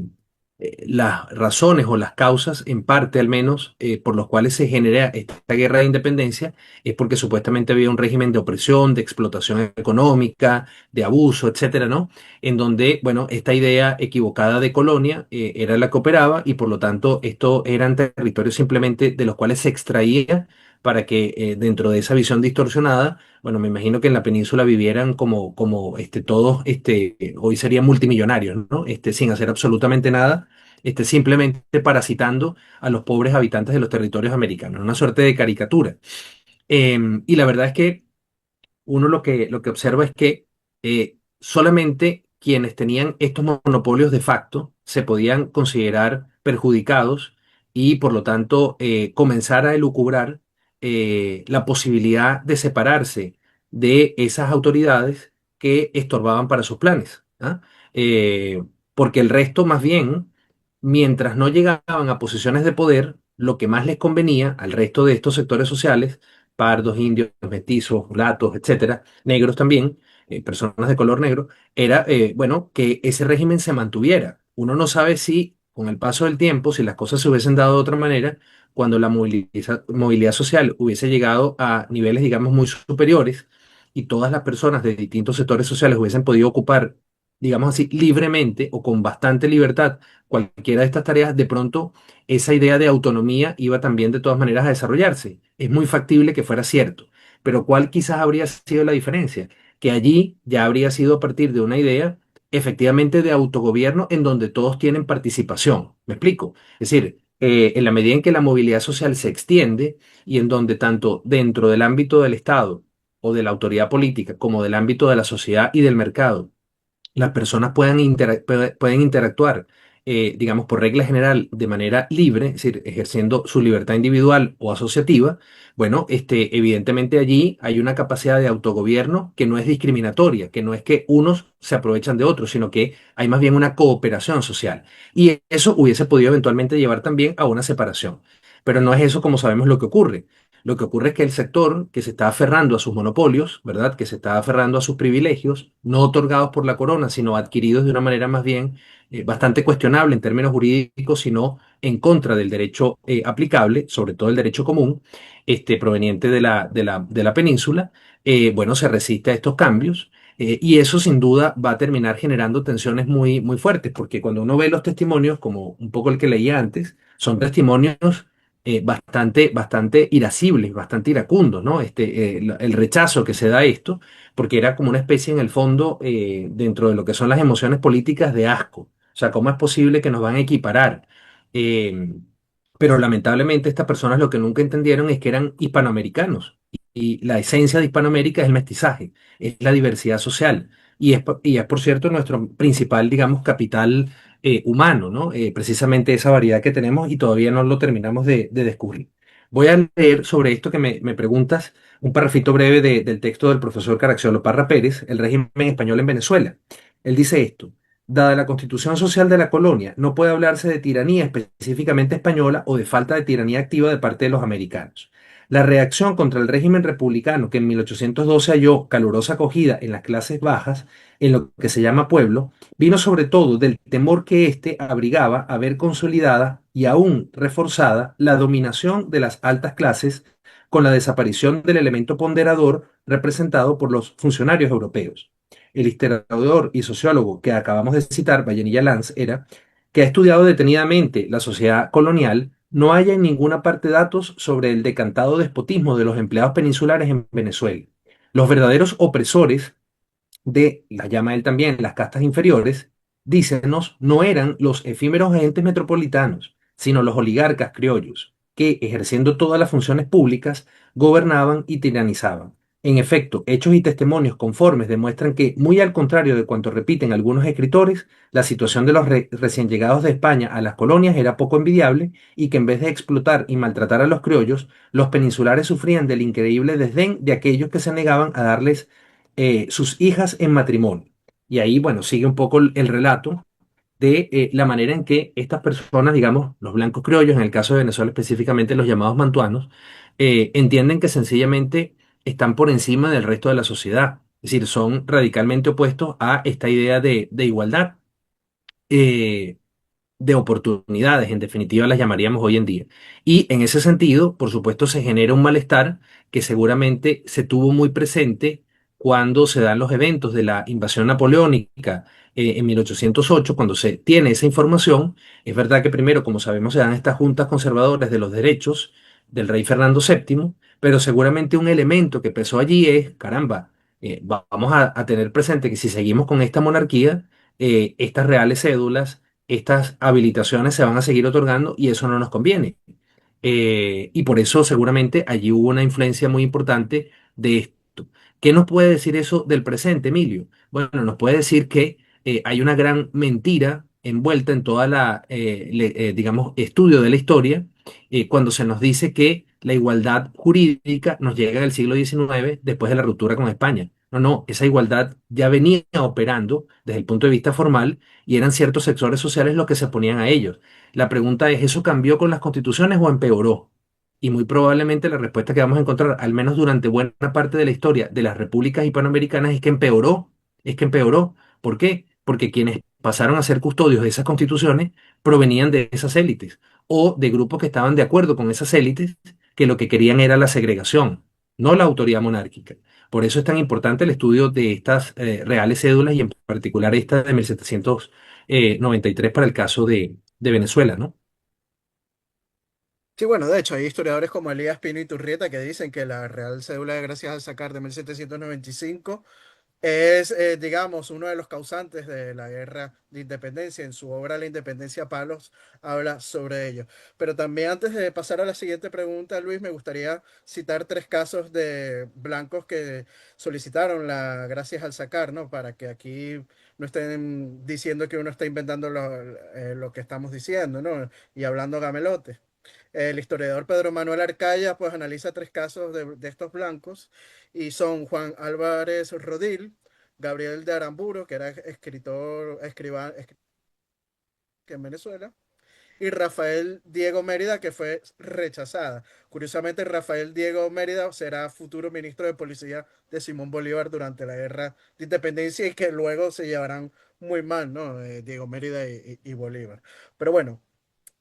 [SPEAKER 2] las razones o las causas, en parte al menos, por los cuales se genera esta guerra de independencia, es porque supuestamente había un régimen de opresión, de explotación económica, de abuso, etcétera, ¿no? En donde, bueno, esta idea equivocada de colonia era la que operaba y por lo tanto esto eran territorios simplemente de los cuales se extraía para que dentro de esa visión distorsionada, bueno, me imagino que en la península vivieran como todos, hoy serían multimillonarios, ¿no? Sin hacer absolutamente nada, simplemente parasitando a los pobres habitantes de los territorios americanos, una suerte de caricatura. Y la verdad es que uno lo que observa es que solamente quienes tenían estos monopolios de facto se podían considerar perjudicados y por lo tanto comenzar a elucubrar la posibilidad de separarse de esas autoridades que estorbaban para sus planes. ¿Ah? Eh, Porque el resto más bien, mientras no llegaban a posiciones de poder, lo que más les convenía al resto de estos sectores sociales, pardos, indios, mestizos, mulatos, etcétera, negros también, personas de color negro, era, bueno, que ese régimen se mantuviera. Uno no sabe si, con el paso del tiempo, si las cosas se hubiesen dado de otra manera, cuando la movilidad social hubiese llegado a niveles, digamos, muy superiores y todas las personas de distintos sectores sociales hubiesen podido ocupar, digamos así, libremente o con bastante libertad cualquiera de estas tareas, de pronto esa idea de autonomía iba también de todas maneras a desarrollarse. Es muy factible que fuera cierto, pero ¿cuál quizás habría sido la diferencia? Que allí ya habría sido a partir de una idea efectivamente de autogobierno en donde todos tienen participación. ¿Me explico? Es decir, en la medida en que la movilidad social se extiende y en donde tanto dentro del ámbito del Estado o de la autoridad política como del ámbito de la sociedad y del mercado, las personas pueden interactuar, digamos, por regla general, de manera libre, es decir, ejerciendo su libertad individual o asociativa, bueno, evidentemente allí hay una capacidad de autogobierno que no es discriminatoria, que no es que unos se aprovechan de otros, sino que hay más bien una cooperación social. Y eso hubiese podido eventualmente llevar también a una separación. Pero no es eso como sabemos lo que ocurre. Lo que ocurre es que el sector que se está aferrando a sus monopolios, ¿verdad? Que se está aferrando a sus privilegios, no otorgados por la corona, sino adquiridos de una manera más bien bastante cuestionable en términos jurídicos, sino en contra del derecho aplicable, sobre todo el derecho común, proveniente de la península, bueno, se resiste a estos cambios. Y eso sin duda va a terminar generando tensiones muy, muy fuertes, porque cuando uno ve los testimonios, como un poco el que leía antes, son testimonios bastante irascibles, bastante iracundos, ¿no? El rechazo que se da a esto, porque era como una especie en el fondo, dentro de lo que son las emociones políticas, de asco. O sea, ¿cómo es posible que nos van a equiparar? Eh, pero lamentablemente estas personas lo que nunca entendieron es que eran hispanoamericanos. Y la esencia de Hispanoamérica es el mestizaje, es la diversidad social. Y es, por cierto, nuestro principal, digamos, capital humano, ¿no? Precisamente esa variedad que tenemos y todavía no lo terminamos de descubrir. Voy a leer sobre esto que me preguntas, un parrafito breve del texto del profesor Caracciolo Parra Pérez, El régimen español en Venezuela. Él dice esto: dada la constitución social de la colonia, no puede hablarse de tiranía específicamente española o de falta de tiranía activa de parte de los americanos. La reacción contra el régimen republicano, que en 1812 halló calurosa acogida en las clases bajas, en lo que se llama pueblo, vino sobre todo del temor que éste abrigaba a ver consolidada y aún reforzada la dominación de las altas clases con la desaparición del elemento ponderador representado por los funcionarios europeos. El historiador y sociólogo que acabamos de citar, Vallenilla Lanz, que ha estudiado detenidamente la sociedad colonial, no haya en ninguna parte datos sobre el decantado despotismo de los empleados peninsulares en Venezuela. Los verdaderos opresores de, la llama él también, las castas inferiores, dícenos, no eran los efímeros agentes metropolitanos, sino los oligarcas criollos, que, ejerciendo todas las funciones públicas, gobernaban y tiranizaban. En efecto, hechos y testimonios conformes demuestran que, muy al contrario de cuanto repiten algunos escritores, la situación de los recién llegados de España a las colonias era poco envidiable y que en vez de explotar y maltratar a los criollos, los peninsulares sufrían del increíble desdén de aquellos que se negaban a darles sus hijas en matrimonio. Y ahí, bueno, sigue un poco el relato la manera en que estas personas, digamos, los blancos criollos, en el caso de Venezuela específicamente los llamados mantuanos, entienden que sencillamente están por encima del resto de la sociedad. Es decir, son radicalmente opuestos a esta idea de igualdad. Eh, de oportunidades, en definitiva las llamaríamos hoy en día. Y en ese sentido, por supuesto, se genera un malestar que seguramente se tuvo muy presente cuando se dan los eventos de la invasión napoleónica en 1808, cuando se tiene esa información. Es verdad que primero, como sabemos, se dan estas juntas conservadoras de los derechos del rey Fernando VII, pero seguramente un elemento que pesó allí es, caramba, vamos a tener presente que si seguimos con esta monarquía, estas reales cédulas, estas habilitaciones se van a seguir otorgando y eso no nos conviene. Y por eso seguramente allí hubo una influencia muy importante de esto. ¿Qué nos puede decir eso del presente, Emilio? Bueno, nos puede decir que hay una gran mentira envuelta en toda digamos, estudio de la historia, cuando se nos dice que la igualdad jurídica nos llega en el siglo XIX después de la ruptura con España. No, no, esa igualdad ya venía operando desde el punto de vista formal y eran ciertos sectores sociales los que se oponían a ellos. La pregunta es, ¿eso cambió con las constituciones o empeoró? Y muy probablemente la respuesta que vamos a encontrar, al menos durante buena parte de la historia de las repúblicas hispanoamericanas, es que empeoró. Es que empeoró. ¿Por qué? Porque quienes pasaron a ser custodios de esas constituciones provenían de esas élites o de grupos que estaban de acuerdo con esas élites que lo que querían era la segregación, no la autoridad monárquica. Por eso es tan importante el estudio de estas reales cédulas y en particular esta de 1793 para el caso de Venezuela, ¿no?
[SPEAKER 1] Sí, bueno, de hecho, hay historiadores como Elías Pino y Turrieta que dicen que la Real Cédula de Gracias al Sacar de 1795 es, digamos, uno de los causantes de la guerra de independencia. En su obra La Independencia Palos habla sobre ello. Pero también antes de pasar a la siguiente pregunta, Luis, me gustaría citar tres casos de blancos que solicitaron la gracias al sacar, ¿no? Para que aquí no estén diciendo que uno está inventando lo que estamos diciendo, ¿no? Y hablando gamelote. El historiador Pedro Manuel Arcaya pues analiza tres casos de estos blancos y son Juan Álvarez Rodil, Gabriel de Aramburo, que era escritor, en Venezuela, y Rafael Diego Mérida, que fue rechazada. Curiosamente, Rafael Diego Mérida será futuro ministro de Policía de Simón Bolívar durante la Guerra de Independencia y que luego se llevarán muy mal, ¿no? Diego Mérida y Bolívar. Pero bueno,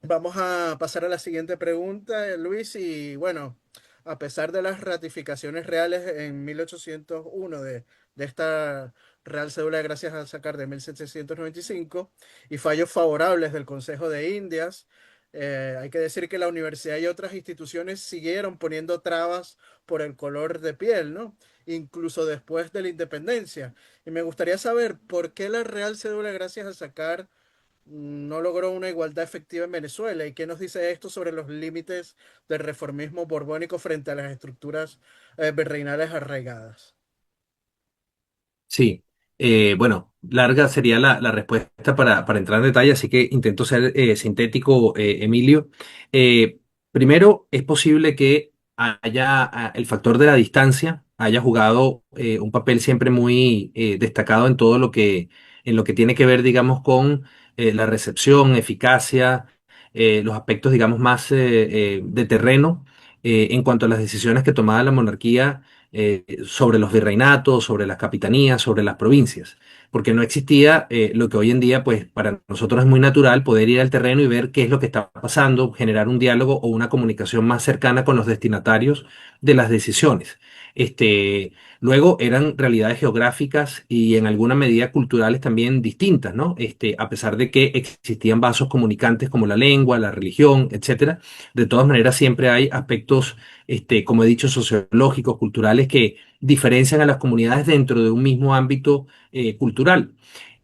[SPEAKER 1] vamos a pasar a la siguiente pregunta, Luis. Y bueno, a pesar de las ratificaciones reales en 1801 de esta Real Cédula de Gracias al Sacar de 1795 y fallos favorables del Consejo de Indias, hay que decir que la universidad y otras instituciones siguieron poniendo trabas por el color de piel, ¿no? Incluso después de la independencia. Y me gustaría saber por qué la Real Cédula de Gracias al Sacar no logró una igualdad efectiva en Venezuela. ¿Y qué nos dice esto sobre los límites del reformismo borbónico frente a las estructuras virreinales arraigadas?
[SPEAKER 2] Sí, bueno, larga sería la respuesta para entrar en detalle, así que intento ser sintético, Emilio. Primero, es posible que el factor de la distancia haya jugado un papel siempre muy destacado en todo en lo que tiene que ver, digamos, con la recepción, eficacia, los aspectos, digamos, más de terreno en cuanto a las decisiones que tomaba la monarquía sobre los virreinatos, sobre las capitanías, sobre las provincias, porque no existía lo que hoy en día, pues para nosotros es muy natural poder ir al terreno y ver qué es lo que está pasando, generar un diálogo o una comunicación más cercana con los destinatarios de las decisiones. Luego eran realidades geográficas y en alguna medida culturales también distintas, ¿no? A pesar de que existían vasos comunicantes como la lengua, la religión, etcétera, de todas maneras siempre hay aspectos como he dicho, sociológicos, culturales, que diferencian a las comunidades dentro de un mismo ámbito cultural.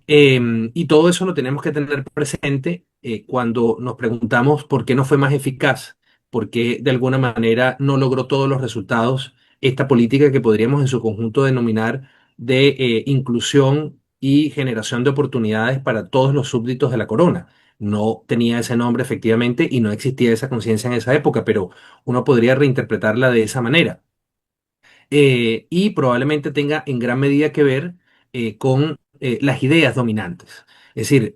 [SPEAKER 2] Y todo eso lo tenemos que tener presente cuando nos preguntamos por qué no fue más eficaz, por qué de alguna manera no logró todos los resultados esta política que podríamos en su conjunto denominar de inclusión y generación de oportunidades para todos los súbditos de la corona. No tenía ese nombre efectivamente y no existía esa conciencia en esa época, pero uno podría reinterpretarla de esa manera. Y probablemente tenga en gran medida que ver con las ideas dominantes. Es decir,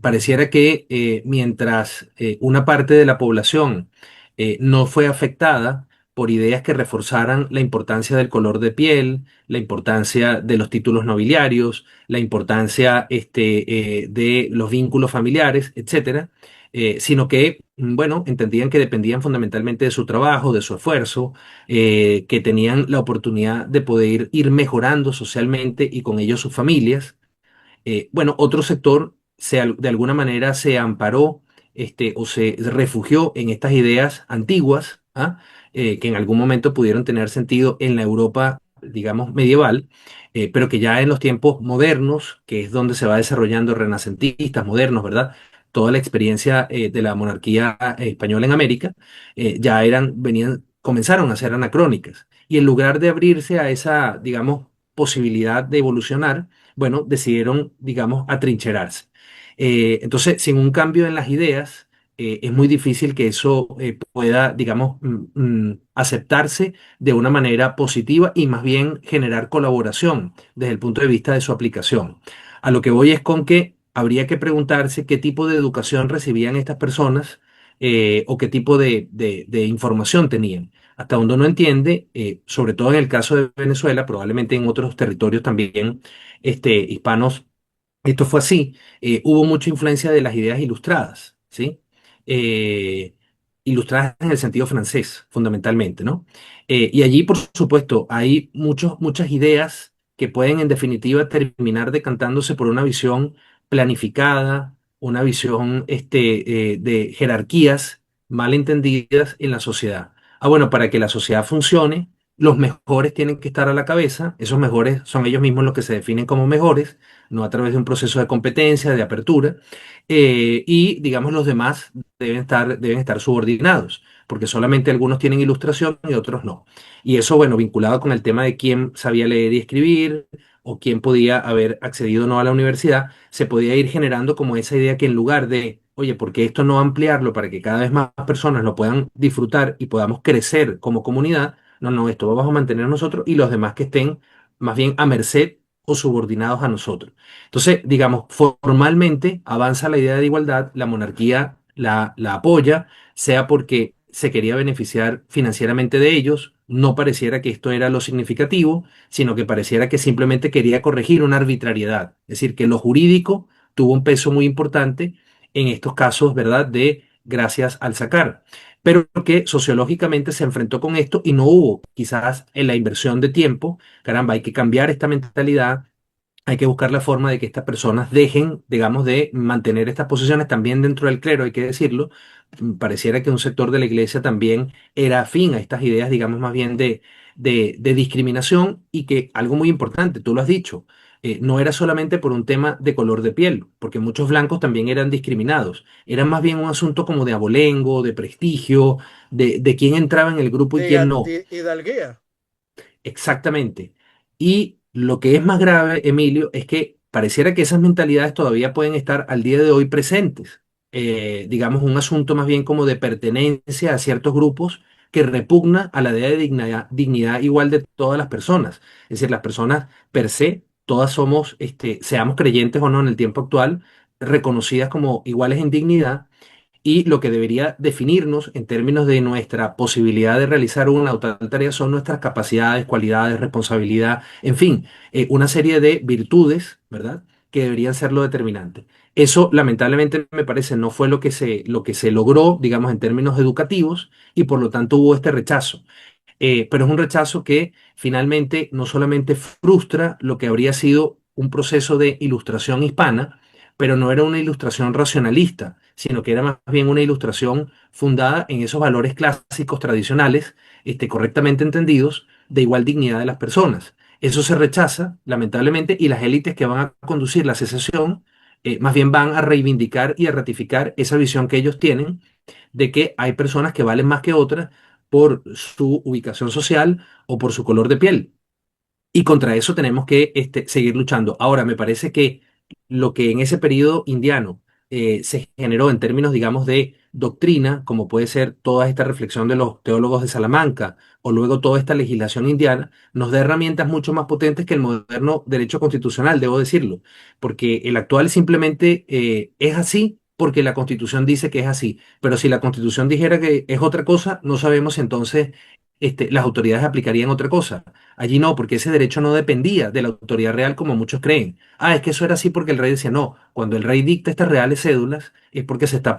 [SPEAKER 2] pareciera que mientras una parte de la población no fue afectada por ideas que reforzaran la importancia del color de piel, la importancia de los títulos nobiliarios, la importancia de los vínculos familiares, etcétera, sino que, bueno, entendían que dependían fundamentalmente de su trabajo, de su esfuerzo, que tenían la oportunidad de poder ir mejorando socialmente y con ellos sus familias. Bueno, otro sector de alguna manera se amparó o se refugió en estas ideas antiguas, ¿ah? Que en algún momento pudieron tener sentido en la Europa, digamos, medieval, pero que ya en los tiempos modernos, que es donde se va desarrollando renacentistas modernos, ¿verdad? Toda la experiencia de la monarquía española en América, comenzaron a ser anacrónicas. Y en lugar de abrirse a esa, digamos, posibilidad de evolucionar, bueno, decidieron, digamos, atrincherarse. Entonces, sin un cambio en las ideas, es muy difícil que eso pueda, digamos, aceptarse de una manera positiva y más bien generar colaboración desde el punto de vista de su aplicación. A lo que voy es con que habría que preguntarse qué tipo de educación recibían estas personas o qué tipo de información tenían. Hasta donde uno entiende, sobre todo en el caso de Venezuela, probablemente en otros territorios también hispanos, esto fue así. Hubo mucha influencia de las ideas ilustradas, ¿sí? Eh, Ilustradas en el sentido francés, fundamentalmente, ¿no? Y allí, por supuesto, hay muchas ideas que pueden, en definitiva, terminar decantándose por una visión planificada, una visión de jerarquías mal entendidas en la sociedad. Ah, bueno, para que la sociedad funcione, los mejores tienen que estar a la cabeza, esos mejores son ellos mismos los que se definen como mejores, no a través de un proceso de competencia, de apertura, y digamos los demás deben estar subordinados, porque solamente algunos tienen ilustración y otros no. Y eso, bueno, vinculado con el tema de quién sabía leer y escribir o quién podía haber accedido o no a la universidad, se podía ir generando como esa idea que en lugar de, oye, ¿por qué esto no ampliarlo para que cada vez más personas lo puedan disfrutar y podamos crecer como comunidad? No, no, esto lo vamos a mantener nosotros y los demás que estén más bien a merced o subordinados a nosotros. Entonces, digamos, formalmente avanza la idea de igualdad, la monarquía la apoya, sea porque se quería beneficiar financieramente de ellos, no pareciera que esto era lo significativo, sino que pareciera que simplemente quería corregir una arbitrariedad, es decir, que lo jurídico tuvo un peso muy importante en estos casos, ¿verdad?, de gracias al sacar, pero que sociológicamente se enfrentó con esto y no hubo quizás en la inversión de tiempo. Caramba, hay que cambiar esta mentalidad, hay que buscar la forma de que estas personas dejen, digamos, de mantener estas posiciones también dentro del clero, hay que decirlo. Pareciera que un sector de la iglesia también era afín a estas ideas, digamos, más bien de discriminación y que algo muy importante, tú lo has dicho, no era solamente por un tema de color de piel, porque muchos blancos también eran discriminados, era más bien un asunto como de abolengo, de prestigio, de quién entraba en el grupo y quién no.
[SPEAKER 1] De hidalguía.
[SPEAKER 2] Exactamente. Y lo que es más grave, Emilio, es que pareciera que esas mentalidades todavía pueden estar al día de hoy presentes. Digamos, un asunto más bien como de pertenencia a ciertos grupos que repugna a la idea de dignidad igual de todas las personas. Es decir, las personas per se, todas somos, seamos creyentes o no en el tiempo actual, reconocidas como iguales en dignidad y lo que debería definirnos en términos de nuestra posibilidad de realizar una o tal tarea son nuestras capacidades, cualidades, responsabilidad, en fin, una serie de virtudes, ¿verdad?, que deberían ser lo determinante. Eso, lamentablemente, me parece, no fue lo que se logró, digamos, en términos educativos, y por lo tanto hubo este rechazo. Pero es un rechazo que finalmente no solamente frustra lo que habría sido un proceso de ilustración hispana, pero no era una ilustración racionalista, sino que era más bien una ilustración fundada en esos valores clásicos tradicionales, correctamente entendidos, de igual dignidad de las personas. Eso se rechaza, lamentablemente, y las élites que van a conducir la secesión, más bien van a reivindicar y a ratificar esa visión que ellos tienen de que hay personas que valen más que otras por su ubicación social o por su color de piel. Y contra eso tenemos que seguir luchando. Ahora, me parece que lo que en ese periodo indiano se generó en términos, digamos, de doctrina, como puede ser toda esta reflexión de los teólogos de Salamanca o luego toda esta legislación indiana, nos da herramientas mucho más potentes que el moderno derecho constitucional, debo decirlo, porque el actual simplemente es así porque la Constitución dice que es así, pero si la Constitución dijera que es otra cosa, no sabemos si entonces las autoridades aplicarían otra cosa. Allí no, porque ese derecho no dependía de la autoridad real como muchos creen. Ah, es que eso era así porque el rey decía no. Cuando el rey dicta estas reales cédulas es porque se está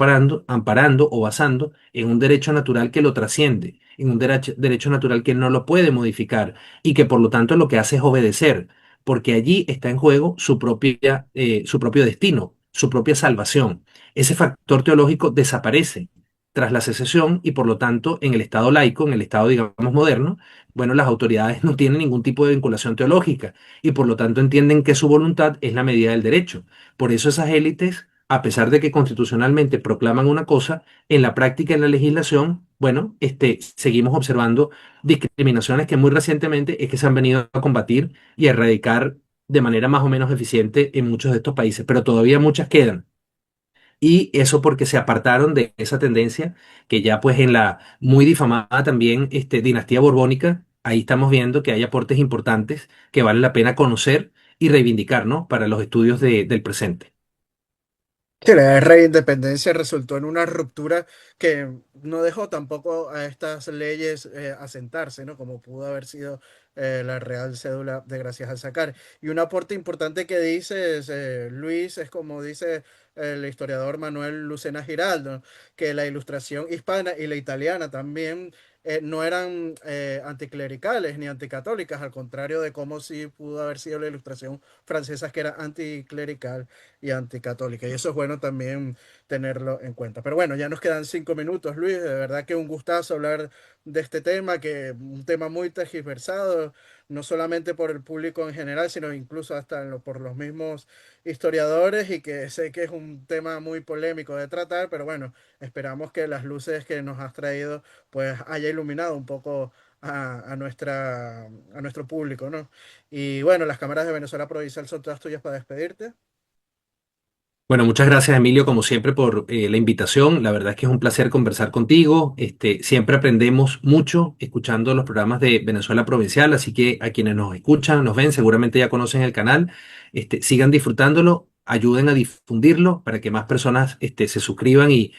[SPEAKER 2] amparando o basando en un derecho natural que lo trasciende, en un derecho natural que no lo puede modificar y que por lo tanto lo que hace es obedecer, porque allí está en juego su propio destino, su propia salvación. Ese factor teológico desaparece tras la secesión y por lo tanto en el Estado laico, en el Estado digamos moderno, bueno, las autoridades no tienen ningún tipo de vinculación teológica y por lo tanto entienden que su voluntad es la medida del derecho. Por eso esas élites, a pesar de que constitucionalmente proclaman una cosa, en la práctica, en la legislación, bueno, seguimos observando discriminaciones que muy recientemente es que se han venido a combatir y a erradicar de manera más o menos eficiente en muchos de estos países, pero todavía muchas quedan. Y eso porque se apartaron de esa tendencia que ya pues en la muy difamada también dinastía borbónica, ahí estamos viendo que hay aportes importantes que vale la pena conocer y reivindicar, ¿no? Para los estudios del presente.
[SPEAKER 1] Que la guerra de independencia resultó en una ruptura que no dejó tampoco a estas leyes asentarse, ¿no? Como pudo haber sido la Real Cédula de Gracias al Sacar. Y un aporte importante que dices, Luis, es como dice el historiador Manuel Lucena Giraldo, que la ilustración hispana y la italiana también no eran anticlericales ni anticatólicas, al contrario de cómo sí pudo haber sido la ilustración francesa, que era anticlerical y anticatólica. Y eso es bueno también tenerlo en cuenta. Pero bueno, ya nos quedan 5 minutos, Luis. De verdad que un gustazo hablar de este tema, que un tema muy tergiversado, no solamente por el público en general, sino incluso hasta por los mismos historiadores, y que sé que es un tema muy polémico de tratar, pero bueno, esperamos que las luces que nos has traído pues haya iluminado un poco a nuestro público, ¿no? Y bueno, las cámaras de Venezuela Provincial son todas tuyas para despedirte.
[SPEAKER 2] Bueno, muchas gracias, Emilio, como siempre, por la invitación. La verdad es que es un placer conversar contigo. Siempre aprendemos mucho escuchando los programas de Venezuela Provincial, así que a quienes nos escuchan, nos ven, seguramente ya conocen el canal. Sigan disfrutándolo, ayuden a difundirlo para que más personas se suscriban y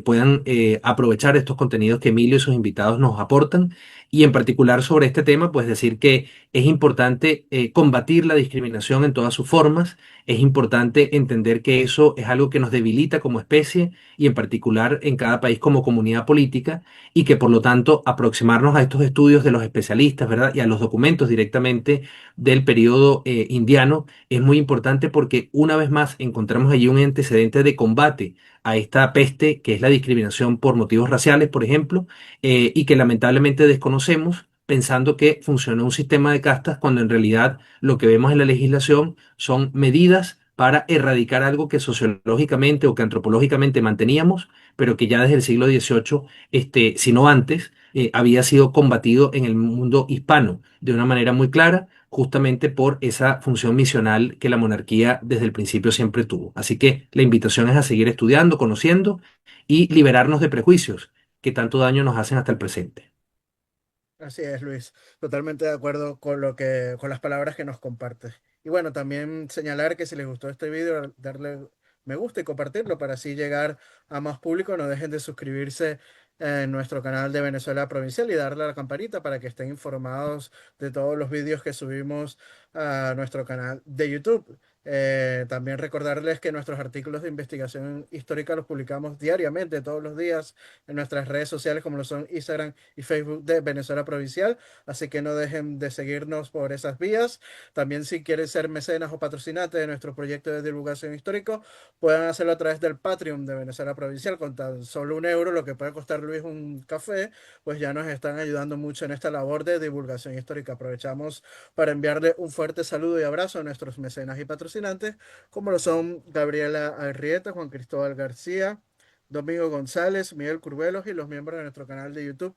[SPEAKER 2] puedan aprovechar estos contenidos que Emilio y sus invitados nos aportan. Y en particular sobre este tema, pues decir que es importante combatir la discriminación en todas sus formas. Es importante entender que eso es algo que nos debilita como especie y en particular en cada país como comunidad política y que por lo tanto aproximarnos a estos estudios de los especialistas, ¿verdad? Y a los documentos directamente del periodo indiano es muy importante porque una vez más encontramos allí un antecedente de combate a esta peste que es la discriminación por motivos raciales, por ejemplo, y que lamentablemente desconocemos pensando que funciona un sistema de castas cuando en realidad lo que vemos en la legislación son medidas para erradicar algo que sociológicamente o que antropológicamente manteníamos, pero que ya desde el siglo XVIII, si no antes, había sido combatido en el mundo hispano de una manera muy clara, justamente por esa función misional que la monarquía desde el principio siempre tuvo. Así que la invitación es a seguir estudiando, conociendo y liberarnos de prejuicios que tanto daño nos hacen hasta el presente.
[SPEAKER 1] Así es, Luis. Totalmente de acuerdo con con las palabras que nos compartes. Y bueno, también señalar que si les gustó este video, darle me gusta y compartirlo para así llegar a más público. No dejen de suscribirse en nuestro canal de Venezuela Provincial y darle a la campanita para que estén informados de todos los vídeos que subimos a nuestro canal de YouTube. También recordarles que nuestros artículos de investigación histórica los publicamos diariamente, todos los días, en nuestras redes sociales como lo son Instagram y Facebook de Venezuela Provincial, así que no dejen de seguirnos por esas vías. También si quieren ser mecenas o patrocinantes de nuestro proyecto de divulgación histórico, pueden hacerlo a través del Patreon de Venezuela Provincial con tan solo 1 euro, lo que puede costar Luis un café, pues ya nos están ayudando mucho en esta labor de divulgación histórica. Aprovechamos para enviarle un fuerte saludo y abrazo a nuestros mecenas y patrocinantes, como lo son Gabriela Arrieta, Juan Cristóbal García, Domingo González, Miguel Curvelos y los miembros de nuestro canal de YouTube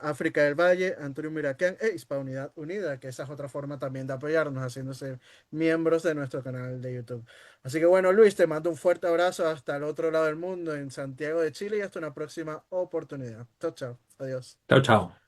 [SPEAKER 1] África del Valle, Antonio Miraquén e Hispanidad Unida, que esa es otra forma también de apoyarnos, haciéndose miembros de nuestro canal de YouTube. Así que bueno, Luis, te mando un fuerte abrazo hasta el otro lado del mundo, en Santiago de Chile, y hasta una próxima oportunidad. Chao, chao. Adiós.
[SPEAKER 2] Chao, chao.